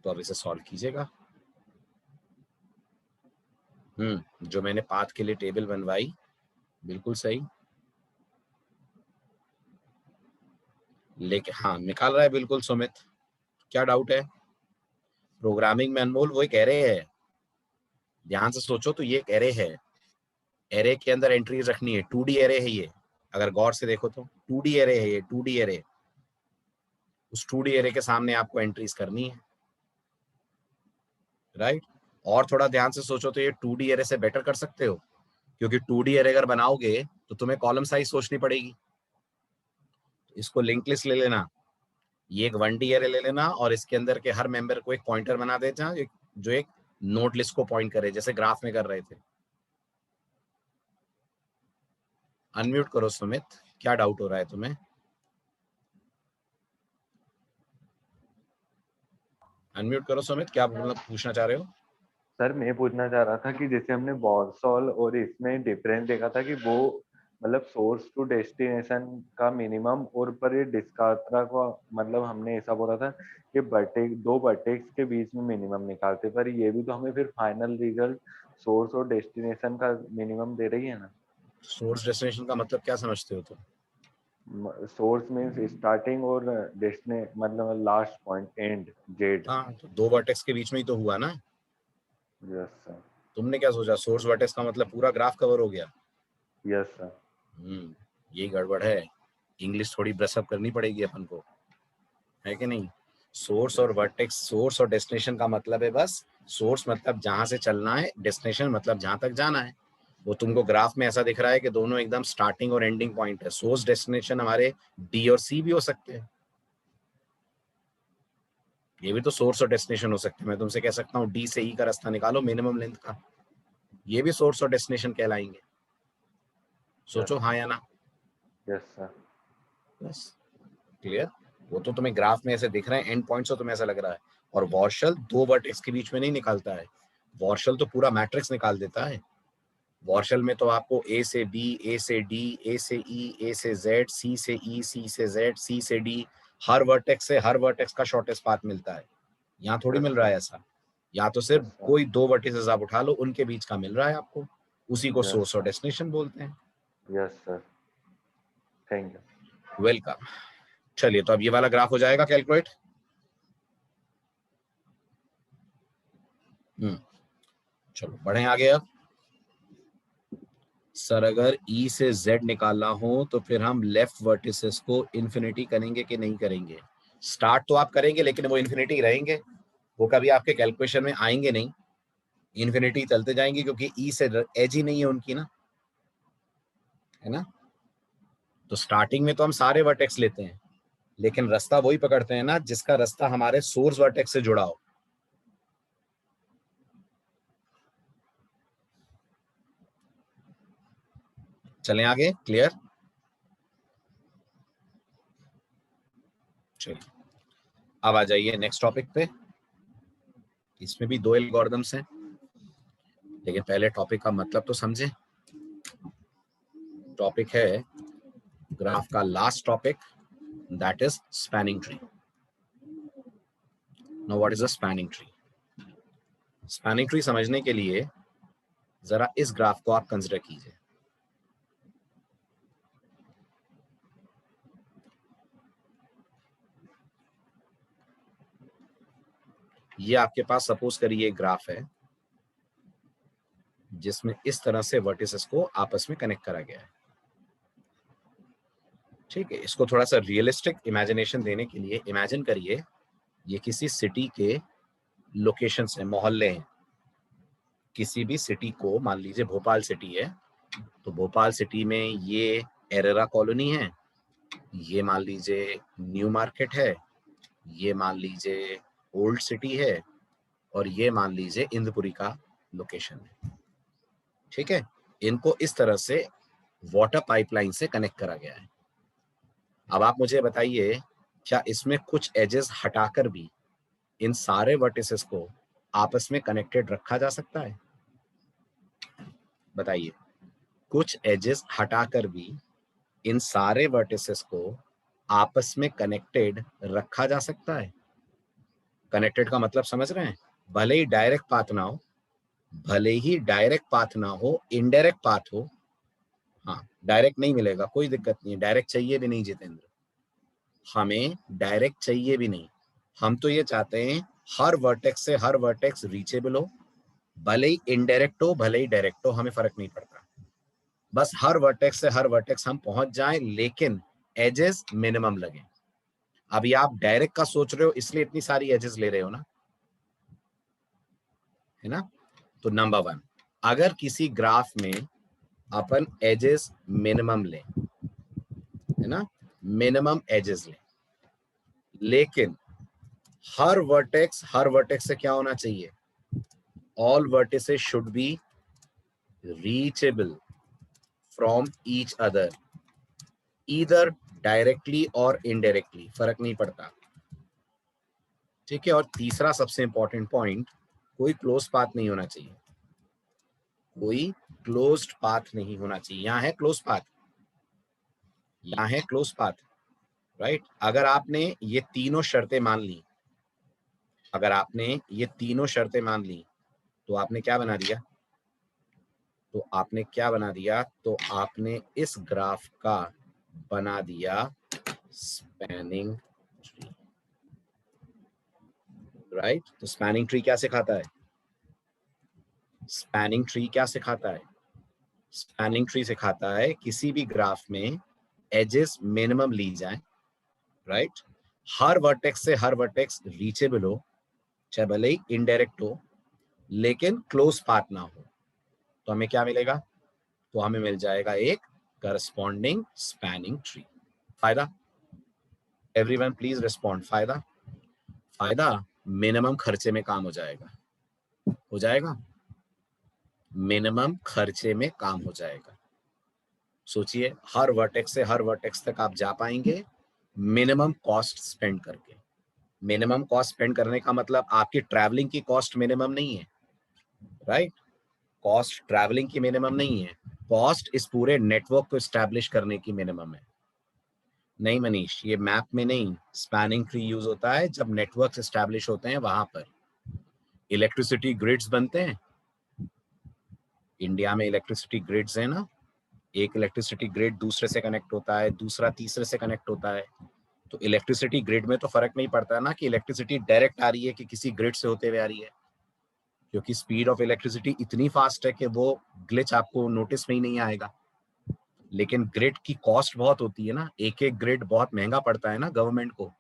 Speaker 1: तो अब इसे सॉल्व कीजिएगा। जो मैंने पाथ के लिए टेबल बनवाई बिल्कुल सही, लेकिन हाँ निकाल रहा है बिल्कुल सुमित, क्या डाउट है? प्रोग्रामिंग में अनमोल वो एक एरे है, ध्यान से सोचो तो ये एक एरे है, एरे के अंदर एंट्रीज रखनी है, 2D एरे है ये, अगर गौर से देखो तो 2D एरे है ये, 2D एरे। उस 2D एरे के सामने आपको एंट्रीज करनी है, राइट? और थोड़ा ध्यान से सोचो तो ये 2D एरे से बेटर कर सकते हो, क्योंकि 2D एरे अगर बनाओगे तो तुम्हें कॉलम साइज सोचनी पड़ेगी। इसको लिंक लिस्ट ले लेना, ये एक 1D एरे ले लेना और इसके अंदर के हर मेंबर को एक पॉइंटर बना देना जो एक नोट लिस्ट को पॉइंट करे, जैसे ग्राफ में कर रहे थे। अनम्यूट करो सुमित, क्या डाउट हो रहा है तुम्हें? अनम्यूट करो सुमित, क्या मतलब पूछना चाह रहे हो?
Speaker 3: सर मैं पूछना चाह रहा था कि जैसे हमने बॉर्सॉल और इसमें डिफरेंस देखा था कि वो मतलब सोर्स टू डेस्टिनेशन का मिनिमम और पर ये डिस्कार्ट्रा का मतलब हमने ऐसा बोला था कि दो वर्टेक्स के बीच में मिनिमम निकालते, पर ये भी तो हमें फिर फाइनल रिजल्ट सोर्स और डेस्टिनेशन का मिनिमम दे रही है ना।
Speaker 1: सोर्स डेस्टिनेशन का मतलब क्या समझते हो तुम?
Speaker 3: सोर्स मींस स्टार्टिंग और डेस्टिने मतलब लास्ट पॉइंट एंड जेड।
Speaker 1: हाँ तो 2 वर्टेक्स के बीच में ही तो हुआ ना।
Speaker 3: Yes sir.
Speaker 1: तुमने क्या सोचा सोर्स वर्टेक्स का मतलब पूरा ग्राफ कवर हो गया?
Speaker 3: Yes sir.
Speaker 1: यही गड़बड़ है। इंग्लिश थोड़ी ब्रशअप करनी पड़ेगी अपन को, है कि नहीं। सोर्स और वर्टेक्स, सोर्स और डेस्टिनेशन का मतलब है बस, सोर्स मतलब जहां से चलना है, डेस्टिनेशन मतलब जहां तक जाना है। वो तुमको ग्राफ में ऐसा दिख रहा है कि दोनों एकदम स्टार्टिंग और एंडिंग पॉइंट है। सोर्स डेस्टिनेशन हमारे डी और सी भी हो सकते हैं, ये भी तो सोर्स और डेस्टिनेशन हो सकते हैं। मैं तुमसे कह सकता हूँ डी से ई का रास्ता निकालो मिनिमम लेंथ का, ये भी सोर्स और डेस्टिनेशन कहलाएंगे। सोचो हाँ या ना।
Speaker 3: Yes sir.
Speaker 1: बस क्लियर। वो तो तुम्हें ग्राफ में ऐसे दिख रहे हैं एंड पॉइंट्स, तो तुम्हें ऐसा लग रहा है। और वॉर्शल दो वर्टेक्स के बीच में नहीं निकालता है, वॉर्शल तो पूरा मैट्रिक्स निकाल देता है। वॉर्शल में तो आपको ए से बी, ए से डी, ए से ई, ए से जेड, सी से ई, सी से जेड, सी से डी, हर वर्टेक्स से हर वर्टेक्स का शॉर्टेस्ट पाथ मिलता है। यहाँ थोड़ी मिल रहा है ऐसा, या तो सिर्फ कोई दो वर्टिसेस आप उठा लो उनके बीच का मिल रहा है आपको, उसी को सोर्स और डेस्टिनेशन बोलते हैं।
Speaker 3: Yes sir, thank you.
Speaker 1: Welcome. चलिए तो अब ये वाला ग्राफ हो जाएगा कैलकुलेट। चलो बढ़े आगे। अब सर अगर E से Z निकालना हो तो फिर हम लेफ्ट वर्टिसेस को इन्फिनिटी करेंगे कि नहीं करेंगे। स्टार्ट तो आप करेंगे लेकिन वो इन्फिनिटी रहेंगे, वो कभी आपके कैलकुलेशन में आएंगे नहीं, इन्फिनिटी चलते जाएंगे क्योंकि E से एज ही नहीं है उनकी ना, है ना। तो स्टार्टिंग में तो हम सारे वर्टेक्स लेते हैं, लेकिन रास्ता वही पकड़ते हैं ना जिसका रास्ता हमारे सोर्स वर्टेक्स से जुड़ा हो। चलें आगे। क्लियर। चलिए अब आ जाइए नेक्स्ट टॉपिक पे। इसमें भी दो एल्गोरिथम्स हैं, लेकिन पहले टॉपिक का मतलब तो समझे। टॉपिक है ग्राफ का last topic, that is spanning tree. Now what is a spanning tree. Spanning tree समझने के लिए जरा इस ग्राफ को आप कंसिडर कीजिए। ये आपके पास सपोज करिए एक ग्राफ है जिसमें इस तरह से वर्टिसेस को आपस में कनेक्ट करा गया है। ठीक है, इसको थोड़ा सा रियलिस्टिक इमेजिनेशन देने के लिए इमेजिन करिए ये किसी सिटी के लोकेशन है, मोहल्ले हैं। किसी भी सिटी को, मान लीजिए भोपाल सिटी है, तो भोपाल सिटी में ये एरेरा कॉलोनी है, ये मान लीजिए न्यू मार्केट है, ये मान लीजिए ओल्ड सिटी है, और ये मान लीजिए इंद्रपुरी का लोकेशन है। ठीक है, इनको इस तरह से वाटर पाइपलाइन से कनेक्ट करा गया है। अब आप मुझे बताइए क्या इसमें कुछ एजेस हटाकर भी इन सारे वर्टिसेस को आपस में कनेक्टेड रखा जा सकता है? बताइए, कुछ एजेस हटाकर भी इन सारे वर्टिसेस को आपस में कनेक्टेड रखा जा सकता है? कनेक्टेड का मतलब समझ रहे हैं? भले ही डायरेक्ट पाथ ना हो, भले ही डायरेक्ट पाथ ना हो, इनडायरेक्ट पाथ हो। हाँ, डायरेक्ट नहीं मिलेगा, कोई दिक्कत नहीं है, डायरेक्ट चाहिए भी नहीं जितेंद्र, हमें डायरेक्ट चाहिए भी नहीं। हम तो ये चाहते हैं हर वर्टेक्स से हर वर्टेक्स रीचेबल हो, भले ही इनडायरेक्ट हो भले ही डायरेक्ट हो, हमें फर्क नहीं पड़ता। बस हर वर्टेक्स से हर वर्टेक्स हम पहुंच जाएं, लेकिन एजेस मिनिमम लगे। अभी आप डायरेक्ट का सोच रहे हो इसलिए इतनी सारी एजेस ले रहे हो ना, है ना। तो नंबर 1, अगर किसी ग्राफ में अपन एजेस मिनिमम लें, है ना, मिनिमम एजेस लें, लेकिन हर वर्टेक्स से क्या होना चाहिए? All vertices should be reachable from each other, either directly और इनडायरेक्टली, फर्क नहीं पड़ता। ठीक है, और तीसरा सबसे इंपॉर्टेंट पॉइंट, कोई क्लोज पाथ नहीं होना चाहिए, कोई क्लोज्ड पाथ नहीं होना चाहिए। यहाँ है क्लोज पाथ, यहाँ है क्लोज पाथ, राइट। अगर आपने ये तीनों शर्तें मान ली, अगर आपने ये तीनों शर्तें मान ली, तो आपने क्या बना दिया? तो आपने क्या बना दिया? तो आपने इस ग्राफ का बना दिया स्पैनिंग ट्री, राइट। तो स्पैनिंग ट्री क्या सिखाता है? स्पैनिंग ट्री क्या सिखाता है? स्पैनिंग ट्री सिखाता है किसी भी ग्राफ में एजेस मिनिमम ली जाए, राइट? हर वर्टेक्स से हर वर्टेक्स रीचेबल हो, चाहे भले ही इनडायरेक्ट हो, लेकिन क्लोज पाथ ना हो, तो हमें क्या मिलेगा? तो हमें मिल जाएगा एक करस्पॉन्डिंग स्पैनिंग ट्री। फायदा? Everyone please respond. फायदा? फायदा मिनिमम खर्चे में काम हो जाएगा। हो जाएगा? मिनिमम खर्चे में काम हो जाएगा। सोचिए, हर वर्टेक्स से हर वर्टेक्स तक आप जा पाएंगे मिनिमम कॉस्ट स्पेंड करके। मिनिमम कॉस्ट स्पेंड करने का मतलब आपकी ट्रैवलिंग की कॉस्ट मिनिमम नहीं है, राइट? कॉस्ट ट्रैवलिंग की मिनिमम नहीं है, कॉस्ट इस पूरे नेटवर्क को एस्टैब्लिश करने की मिनिमम है। नहीं मनीष, ये मैप में नहीं, स्पैनिंग ट्री यूज होता है जब नेटवर्क एस्टैब्लिश होते हैं, वहां पर इलेक्ट्रिसिटी ग्रिड्स बनते हैं। इंडिया में इलेक्ट्रिसिटी ग्रिड्स है ना, एक इलेक्ट्रिसिटी ग्रिड दूसरे से कनेक्ट होता है, दूसरा तीसरे से कनेक्ट होता है। तो इलेक्ट्रिसिटी ग्रिड में तो फर्क नहीं पड़ता ना कि इलेक्ट्रिसिटी डायरेक्ट आ रही है कि किसी ग्रिड से होते हुए आ रही है, क्योंकि स्पीड ऑफ इलेक्ट्रिसिटी इतनी फास्ट है कि वो ग्लिच आपको नोटिस में ही नहीं आएगा। लेकिन ग्रिड की कॉस्ट बहुत होती है ना, एक एक ग्रिड बहुत महंगा पड़ता है ना गवर्नमेंट को।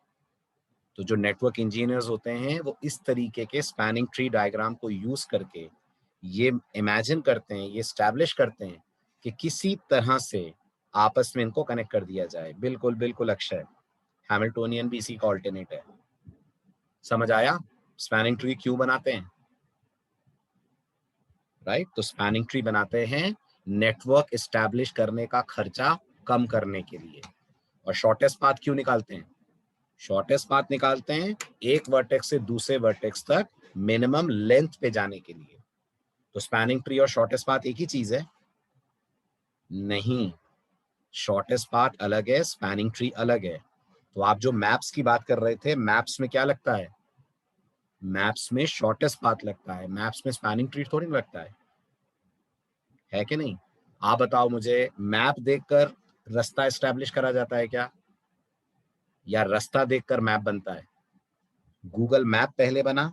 Speaker 1: तो जो नेटवर्क इंजीनियर्स होते हैं वो इस तरीके के स्पैनिंग ट्री डायग्राम को यूज करके ये इमेजिन करते हैं, ये स्टैब्लिश करते हैं कि किसी तरह से आपस में इनको कनेक्ट कर दिया जाए। बिल्कुल बिल्कुल अक्षय, हैमिल्टोनियन भी इसी का ऑल्टरनेट है। समझ आया स्पैनिंग ट्री क्यों बनाते हैं, राइट? तो स्पैनिंग ट्री बनाते हैं नेटवर्क एस्टैब्लिश करने का खर्चा कम करने के लिए। और शॉर्टेस्ट पाथ क्यों निकालते हैं? शॉर्टेस्ट पाथ निकालते हैं एक वर्टेक्स से दूसरे वर्टेक्स तक मिनिमम लेंथ पे जाने के लिए। तो स्पैनिंग ट्री और शॉर्टेस्ट पाथ एक ही चीज है? नहीं, शॉर्टेस्ट पाथ अलग है, स्पैनिंग ट्री अलग है। तो आप जो मैप्स की बात कर रहे थे, मैप्स में क्या लगता है? मैप्स में शॉर्टेस्ट पाथ लगता है, मैप्स में स्पैनिंग ट्री थोड़ी लगता है कि नहीं? आप बताओ मुझे, मैप देखकर रास्ता एस्टैब्लिश करा जाता है क्या, या रास्ता देखकर मैप बनता है? गूगल मैप पहले बना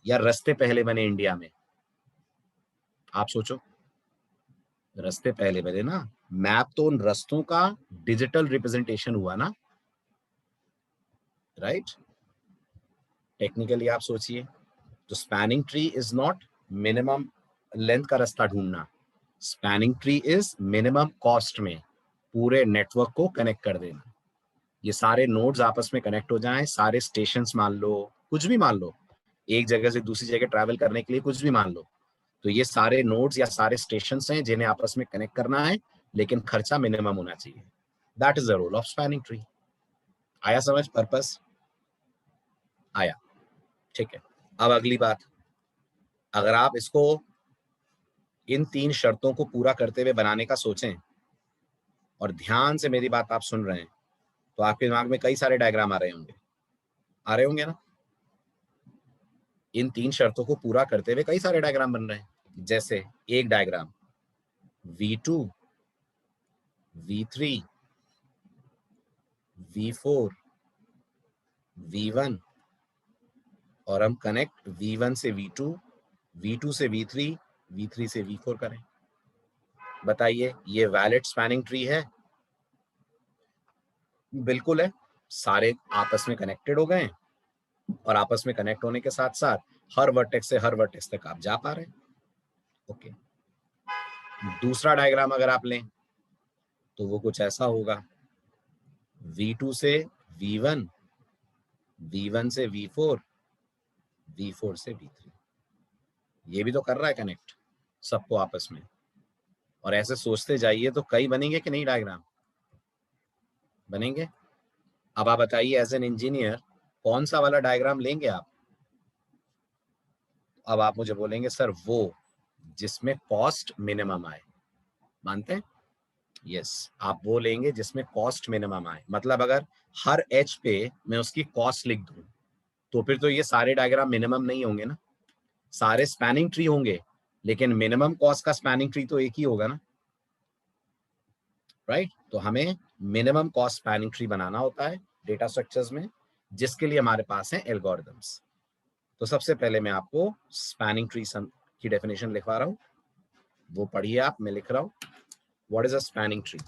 Speaker 1: या रास्ते पहले बने इंडिया में? आप सोचो। रास्ते पहले बने ना। मैप तो उन रास्तों का डिजिटल रिप्रेजेंटेशन हुआ ना, राइट? टेक्निकली आप सोचिए, तो spanning tree is not minimum length का रास्ता ढूंढना, spanning tree is minimum cost में पूरे नेटवर्क को कनेक्ट कर देना। ये सारे नोड्स आपस में कनेक्ट हो जाएं, सारे स्टेशंस मान लो, कुछ भी मान लो, एक जगह से दूसरी जगह ट्रैवल करने के लिए कुछ भी मान लो, तो ये सारे नोड्स या सारे स्टेशंस हैं जिन्हें आपस में कनेक्ट करना है, लेकिन खर्चा मिनिमम होना चाहिए। That is the role of spanning tree. आया समझ? पर्पस आया? ठीक है। अब अगली बात, अगर आप इसको इन 3 शर्तों को पूरा करते हुए बनाने का सोचें, और ध्यान से मेरी बात आप सुन रहे हैं, तो आपके दिमाग में कई सारे डायग्राम आ रहे होंगे ना? इन 3 शर्तों को पूरा करते हुए कई सारे डायग्राम बन रहे हैं। जैसे एक diagram V2, V3, V4, V1, और हम कनेक्ट V1 से V2, V2 से V3, V3 से V4 करें। बताइए, ये वैलिड स्पैनिंग ट्री है? बिल्कुल है। सारे आपस में कनेक्टेड हो गए, और आपस में कनेक्ट होने के साथ साथ हर वर्टेक्स से हर वर्टेक्स तक आप जा पा रहे हैं। ओके। दूसरा डायग्राम अगर आप लें तो वो कुछ ऐसा होगा, V2 से V1, V1 से V4, V4 से V3। ये भी तो कर रहा है कनेक्ट सबको आपस में। और ऐसे सोचते जाइए तो कई बनेंगे कि नहीं डायग्राम? बनेंगे। अब आप बताइए, एज एन इंजीनियर कौन सा वाला डायग्राम लेंगे आप? अब आप मुझे बोलेंगे सर वो जिसमें कॉस्ट मिनिमम आए। मानते हैं? यस, आप वो लेंगे जिसमें कॉस्ट मिनिमम आए। मतलब अगर हर एच पे मैं उसकी कॉस्ट लिख दूं, तो फिर तो ये सारे डायग्राम मिनिमम नहीं होंगे ना, सारे स्पैनिंग ट्री होंगे, लेकिन मिनिमम कॉस्ट का स्पैनिंग ट्री तो एक ही होगा ना, राइट? तो हमें मिनिमम कॉस्ट स्पैनिंग ट्री बनाना होता है डेटा स्ट्रक्चर्स में, जिसके लिए हमारे पास है एल्गोरिथम्स। तो सबसे पहले मैं आपको स्पैनिंग ट्री की डेफिनेशन लिखवा रहा हूं, वो पढ़िए आप, मैं लिख रहा हूं। What is a spanning tree?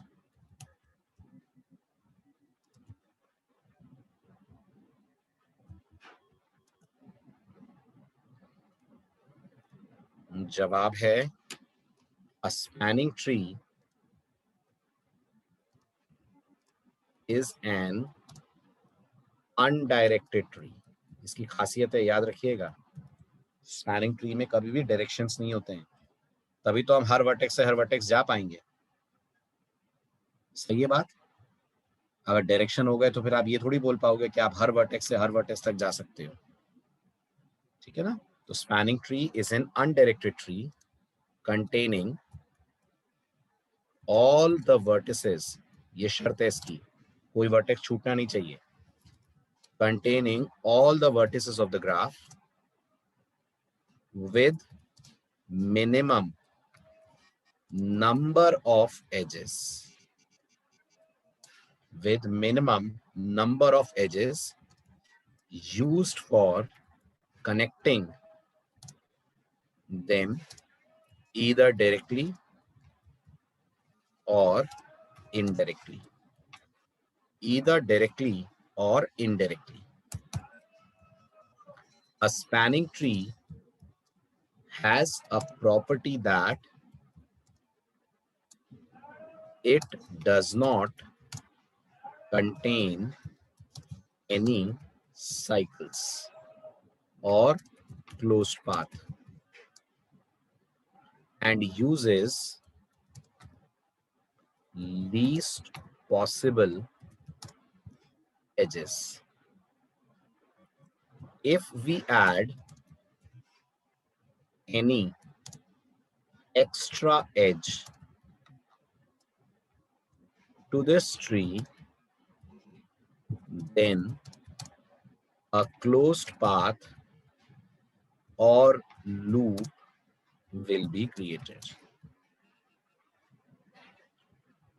Speaker 1: जवाब है a spanning tree is an undirected tree. इसकी खासियत है, याद रखिएगा, स्पैनिंग ट्री में कभी भी डायरेक्शंस नहीं होते हैं, तभी तो हम हर वर्टेक्स से हर वर्टेक्स जा पाएंगे। सही है बात? अगर डायरेक्शन हो गए तो फिर आप ये थोड़ी बोल पाओगे कि आप हर वर्टेक्स से हर वर्टेक्स तक जा सकते हो। ठीक है ना? तो spanning tree is an undirected tree containing all the vertices, ये शर्त है इसकी, कोई वर्टेक्स छूटना नहीं चाहिए, containing all the vertices of the graph with minimum number of edges, with minimum number of edges used for connecting them either directly or indirectly, either directly or indirectly. A spanning tree has a property that it does not contain any cycles or closed path and uses least possible edges. If we add any extra edge to this tree, then a closed path or loop will be created.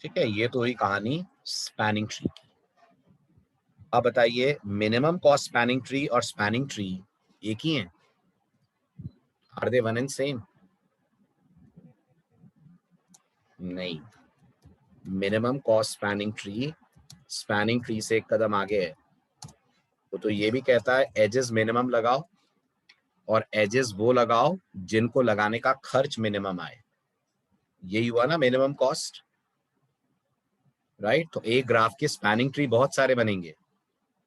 Speaker 1: ठीक है, ये तो हुई कहानी spanning tree की। अब बताइए, minimum cost spanning tree और स्पैनिंग ट्री एक ही हैं? Are they one and same? नहीं, मिनिमम कॉस्ट स्पैनिंग ट्री से एक कदम आगे है। वो तो ये भी कहता है एजेस मिनिमम लगाओ और एजेस वो लगाओ जिनको लगाने का खर्च मिनिमम आए। यही हुआ ना मिनिमम कॉस्ट, राइट? तो एक ग्राफ के स्पैनिंग ट्री बहुत सारे बनेंगे,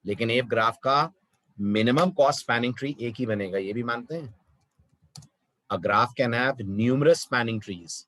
Speaker 1: लेकिन एक ग्राफ का मिनिमम कॉस्ट स्पैनिंग ट्री एक ही बनेगा, ये भी मानते हैं। A graph can have numerous spanning trees.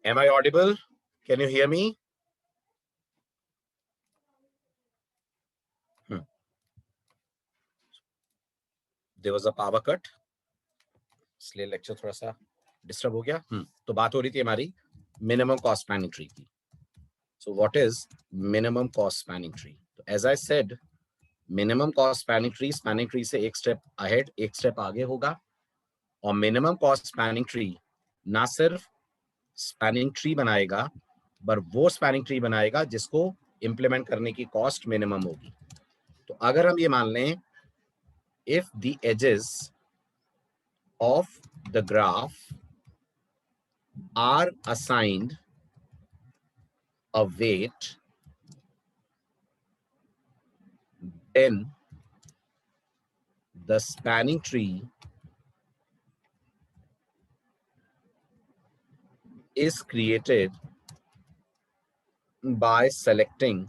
Speaker 1: Am I audible? Can you hear me? There was a power cut, इसलिए लेक्चर थोड़ा सा डिस्टर्ब हो गया। तो बात हो रही थी हमारी मिनिमम कॉस्ट स्पैनिंग ट्री की। So what is minimum cost spanning tree? As I said, minimum cost spanning tree से एक स्टेप अहेड, एक स्टेप आगे होगा। और मिनिमम कॉस्ट स्पैनिंग ट्री ना सिर्फ स्पैनिंग ट्री बनाएगा, पर वो स्पैनिंग ट्री बनाएगा जिसको इंप्लीमेंट करने की कॉस्ट मिनिमम होगी। तो अगर हम ये मान लें, if the edges of the graph are assigned a weight, then the spanning tree is created by selecting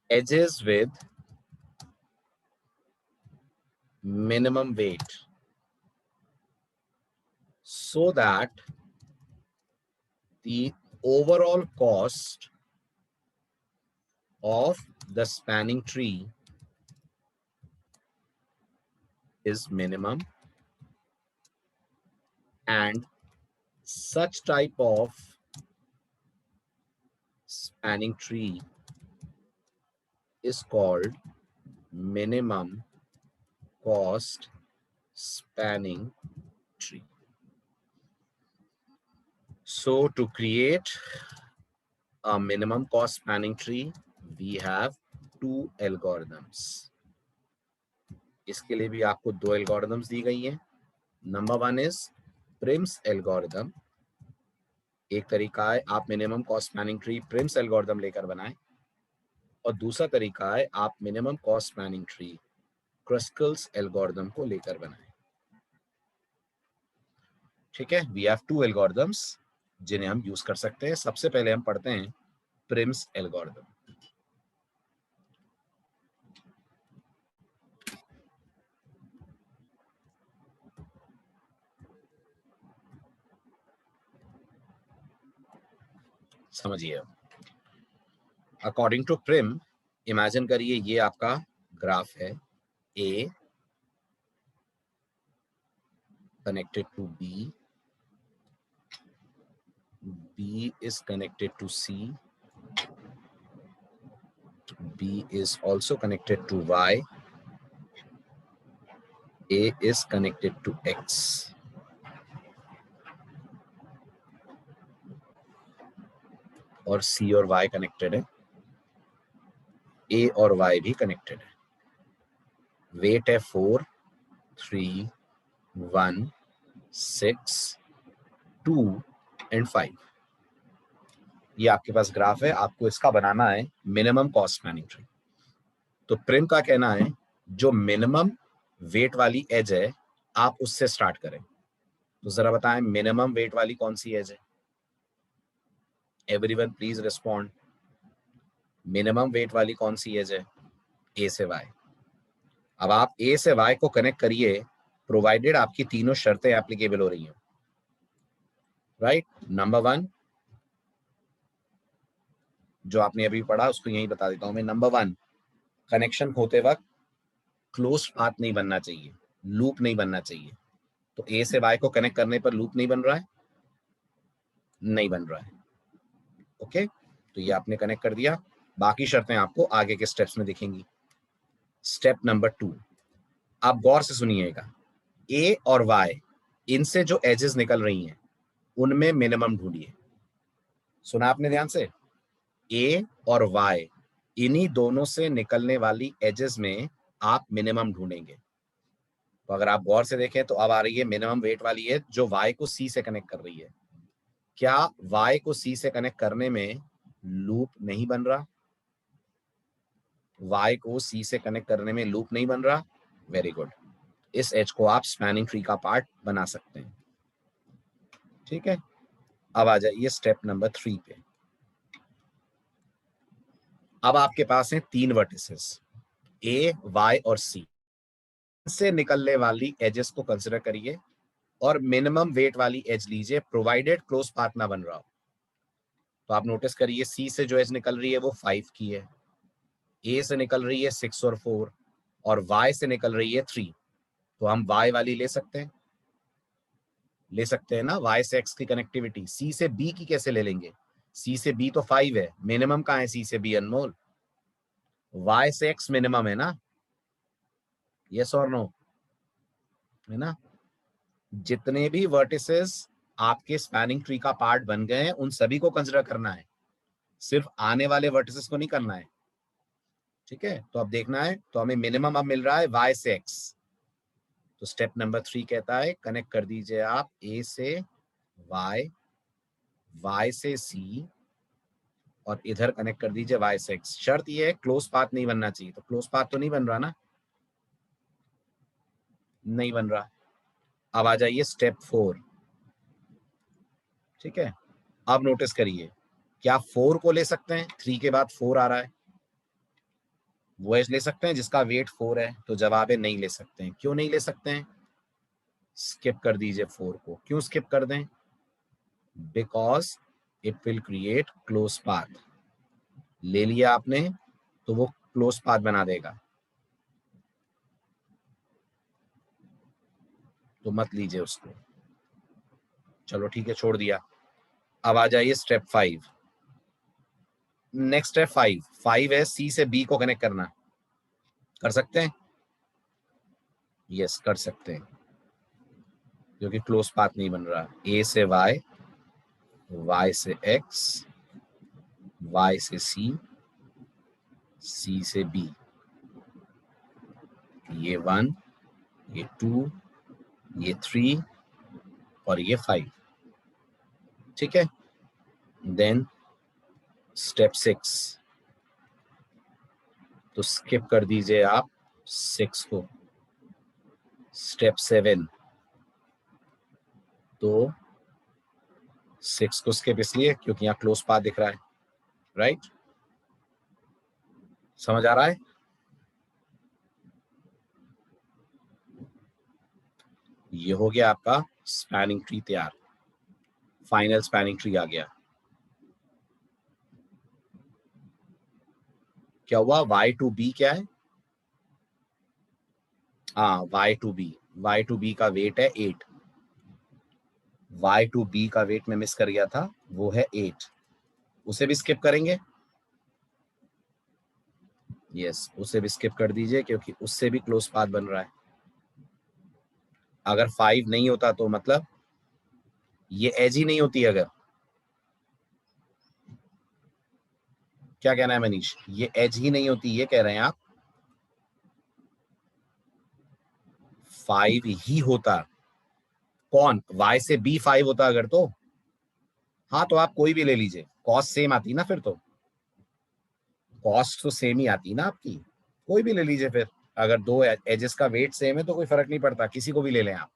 Speaker 1: edges with minimum weight, so that the overall cost of the spanning tree is minimum, and such type of spanning tree is called minimum cost spanning tree. So to create a minimum cost spanning tree, we have two algorithms. इसके लिए भी आपको दो algorithms दी गई हैं. Number one is Prim's algorithm. एक तरीका है आप minimum cost spanning tree Prim's algorithm लेकर बनाएं, और दूसरा तरीका है आप minimum cost spanning tree Kruskal's algorithm को लेकर बनाएं. ठीक है, वी हैव टू एल्गोरिथम्स जिन्हें हम यूज कर सकते हैं. सबसे पहले हम पढ़ते हैं Prim's algorithm. समझिए, अकॉर्डिंग टू Prim, इमेजिन करिए ये आपका ग्राफ है. A connected to B, B is connected to C, B is also connected to Y, A is connected to X. और C और Y कनेक्टेड है, A और Y भी कनेक्टेड है. वेट है 4, 3, 1, 6, 2 and 5. ये आपके पास ग्राफ है, आपको इसका बनाना है मिनिमम कॉस्ट स्पैनिंग ट्री. तो Prim का कहना है जो मिनिमम वेट वाली एज है आप उससे स्टार्ट करें. तो जरा बताएं मिनिमम वेट वाली कौन सी एज है? Everyone please respond. Minimum weight वाली कौन सी एज है? ए से वाई. अब आप ए से वाई को कनेक्ट करिए, प्रोवाइडेड आपकी तीनों शर्तें एप्लीकेबल हो रही हैं. राइट, नंबर 1 जो आपने अभी पढ़ा उसको यही बता देता हूं मैं. नंबर 1, कनेक्शन होते वक्त क्लोज पाथ नहीं बनना चाहिए, लूप नहीं बनना चाहिए. तो ए से वाई को कनेक्ट करने पर लूप नहीं बन रहा है, नहीं बन रहा है. ओके, तो ये आपने कनेक्ट कर दिया. बाकी शर्तें आपको आगे के स्टेप्स में दिखेंगी. स्टेप नंबर 2, आप गौर से सुनिएगा. ए और वाई, इनसे जो एजेस निकल रही हैं उनमें मिनिमम ढूंढिए. सुना आपने ध्यान से? ए और वाई, इन्हीं दोनों से निकलने वाली एजेस में आप मिनिमम ढूंढेंगे. तो अगर आप गौर से देखें तो अब आ रही है मिनिमम वेट वाली एज जो वाई को सी से कनेक्ट कर रही है. क्या वाई को सी से कनेक्ट करने में लूप नहीं बन रहा? वाई को सी से कनेक्ट करने में लूप नहीं बन रहा. वेरी गुड, इस एज को आप स्पैनिंग ट्री का पार्ट बना सकते हैं. ठीक है, अब आ जाइए स्टेप नंबर 3 पे. अब आपके पास हैं 3 वर्टिसेस ए, वाई और सी. से निकलने वाली एजेस को कंसिडर करिए और मिनिमम वेट वाली एज लीजिए, प्रोवाइडेड क्लोज पाथ ना बन रहा हो. तो आप नोटिस करिए सी से जो एज निकल रही है वो 5 की है, ए से निकल रही है 6 और 4, और वाई से निकल रही है 3. तो हम वाई वाली ले सकते हैं, ले सकते हैं ना. वाई से एक्स की कनेक्टिविटी. सी से बी की कैसे ले लेंगे? सी से बी तो 5 है, मिनिमम कहाँ है सी से बी? अनमोल. y से x मिनिमम है ना, यस और नो, है ना। जितने भी वर्टिसेस आपके स्पैनिंग ट्री का पार्ट बन गए हैं उन सभी को कंसिडर करना है, सिर्फ आने वाले वर्टिसेस को नहीं करना है, ठीक है। तो अब देखना है, तो हमें मिनिमम अब मिल रहा है y से x। तो स्टेप नंबर 3 कहता है कनेक्ट कर दीजिए आप a से y, y से c, और इधर कनेक्ट कर दीजिए y से x। शर्त ये है क्लोज पाथ नहीं बनना चाहिए, तो क्लोज पाथ तो नहीं बन रहा ना, नहीं बन रहा। अब आ जाइए स्टेप 4, ठीक है। अब नोटिस करिए, क्या 4 को ले सकते हैं, 3 के बाद 4 आ रहा है, वो एज ले सकते हैं जिसका वेट 4 है, तो जवाब है नहीं ले सकते हैं। क्यों नहीं ले सकते हैं, स्किप कर दीजिए 4 को। क्यों स्किप कर दें, because it will create close path. ले लिया आपने तो वो क्लोज पाथ बना देगा, तो मत लीजिए उसको, चलो ठीक है छोड़ दिया। अब आ जाइए स्टेप 5। नेक्स्ट स्टेप 5 है सी से बी को कनेक्ट करना, कर सकते हैं, यस कर सकते हैं, क्योंकि क्लोज पाथ नहीं बन रहा। ए से वाई, वाई से एक्स, वाई से सी, सी से बी, ये 1, ये 2, ये 3 और ये 5, ठीक है। देन स्टेप 6, तो स्किप कर दीजिए आप 6 को। स्टेप 7, तो 6 को स्किप इसलिए क्योंकि यहाँ क्लोज पाथ दिख रहा है, राइट। समझ आ रहा है, ये हो गया आपका स्पैनिंग ट्री तैयार, फाइनल स्पैनिंग ट्री आ गया। क्या हुआ, y टू b क्या है, हाँ y टू b का वेट है 8, y टू b का वेट मैं मिस कर गया था, वो है 8, उसे भी स्किप करेंगे, यस उसे भी स्किप कर दीजिए क्योंकि उससे भी क्लोज पाथ बन रहा है। अगर 5 नहीं होता तो मतलब ये एज ही नहीं होती, अगर, क्या कहना है मनीष, ये एज ही नहीं होती, ये कह रहे हैं आप, 5 ही होता, कौन, y से b 5 होता अगर, तो हाँ तो आप कोई भी ले लीजिए, कॉस्ट सेम आती ना, फिर तो कॉस्ट तो सेम ही आती ना आपकी, कोई भी ले लीजिए फिर। अगर दो एजेस का वेट सेम है तो कोई फर्क नहीं पड़ता, किसी को भी ले लें आप,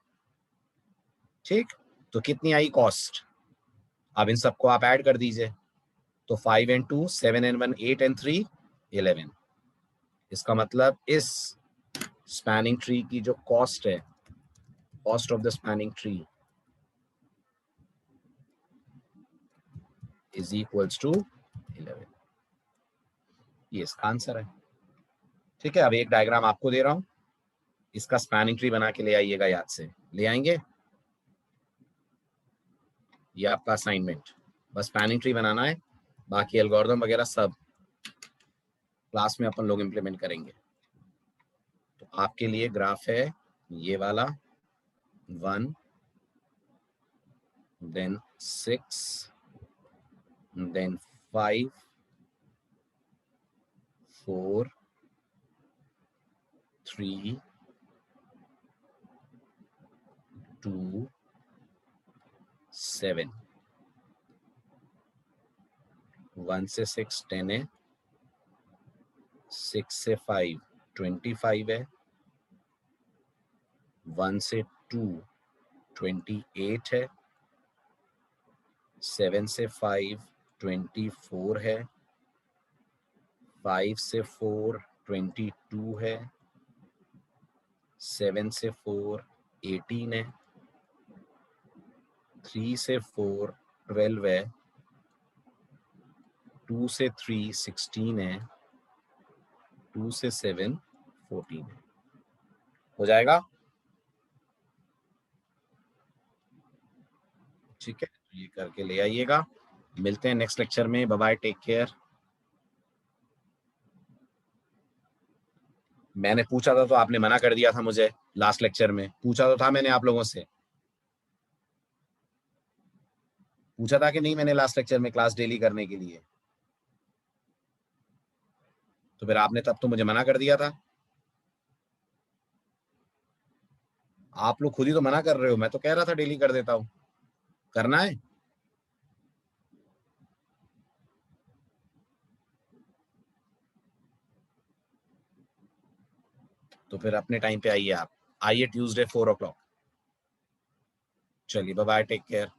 Speaker 1: ठीक। तो कितनी आई कॉस्ट, अब इन सबको आप ऐड कर दीजिए, तो 5 and 2 7 and 1 8 and 3 11। इसका मतलब इस स्पैनिंग ट्री की जो कॉस्ट है, cost of the spanning tree is equals to 11, ये इसका आंसर है, ठीक है। अब एक डायग्राम आपको दे रहा हूं, इसका स्पैनिंग ट्री बना के ले आइएगा, याद से ले आएंगे, ये आपका असाइनमेंट, बस स्पैनिंग ट्री बनाना है, बाकी एल्गोरिथम वगैरह सब क्लास में अपन लोग इम्प्लीमेंट करेंगे। तो आपके लिए ग्राफ है ये वाला, 1 देन 6 देन 5 4 3 2 7, 1 से 6 10 है, 6 से 5 25 है, 1 से 2 28 है, 7 से 5 24 है, 5 से 4 22 है, 7 से 4 18 है, 3 से 4 12 है, 2 से 3 16 है, 2 से 7 14 है, हो जाएगा, ठीक है। तो ये करके ले आइएगा, मिलते हैं नेक्स्ट लेक्चर में, बाय बाय, टेक केयर। मैंने पूछा था तो आपने मना कर दिया था मुझे लास्ट लेक्चर में। पूछा तो था मैंने आप लोगों से, पूछा था कि नहीं मैंने लास्ट लेक्चर में क्लास डेली करने के लिए। तो फिर आपने तब तो मुझे मना कर दिया था। आप लोग खुद ही तो मना कर रहे हो, मैं तो कह रहा था डेली कर देता हूं। करना है तो फिर अपने टाइम पे आइए। आप आइए ट्यूसडे 4 o'clock। चलिए बाय बाय, टेक केयर।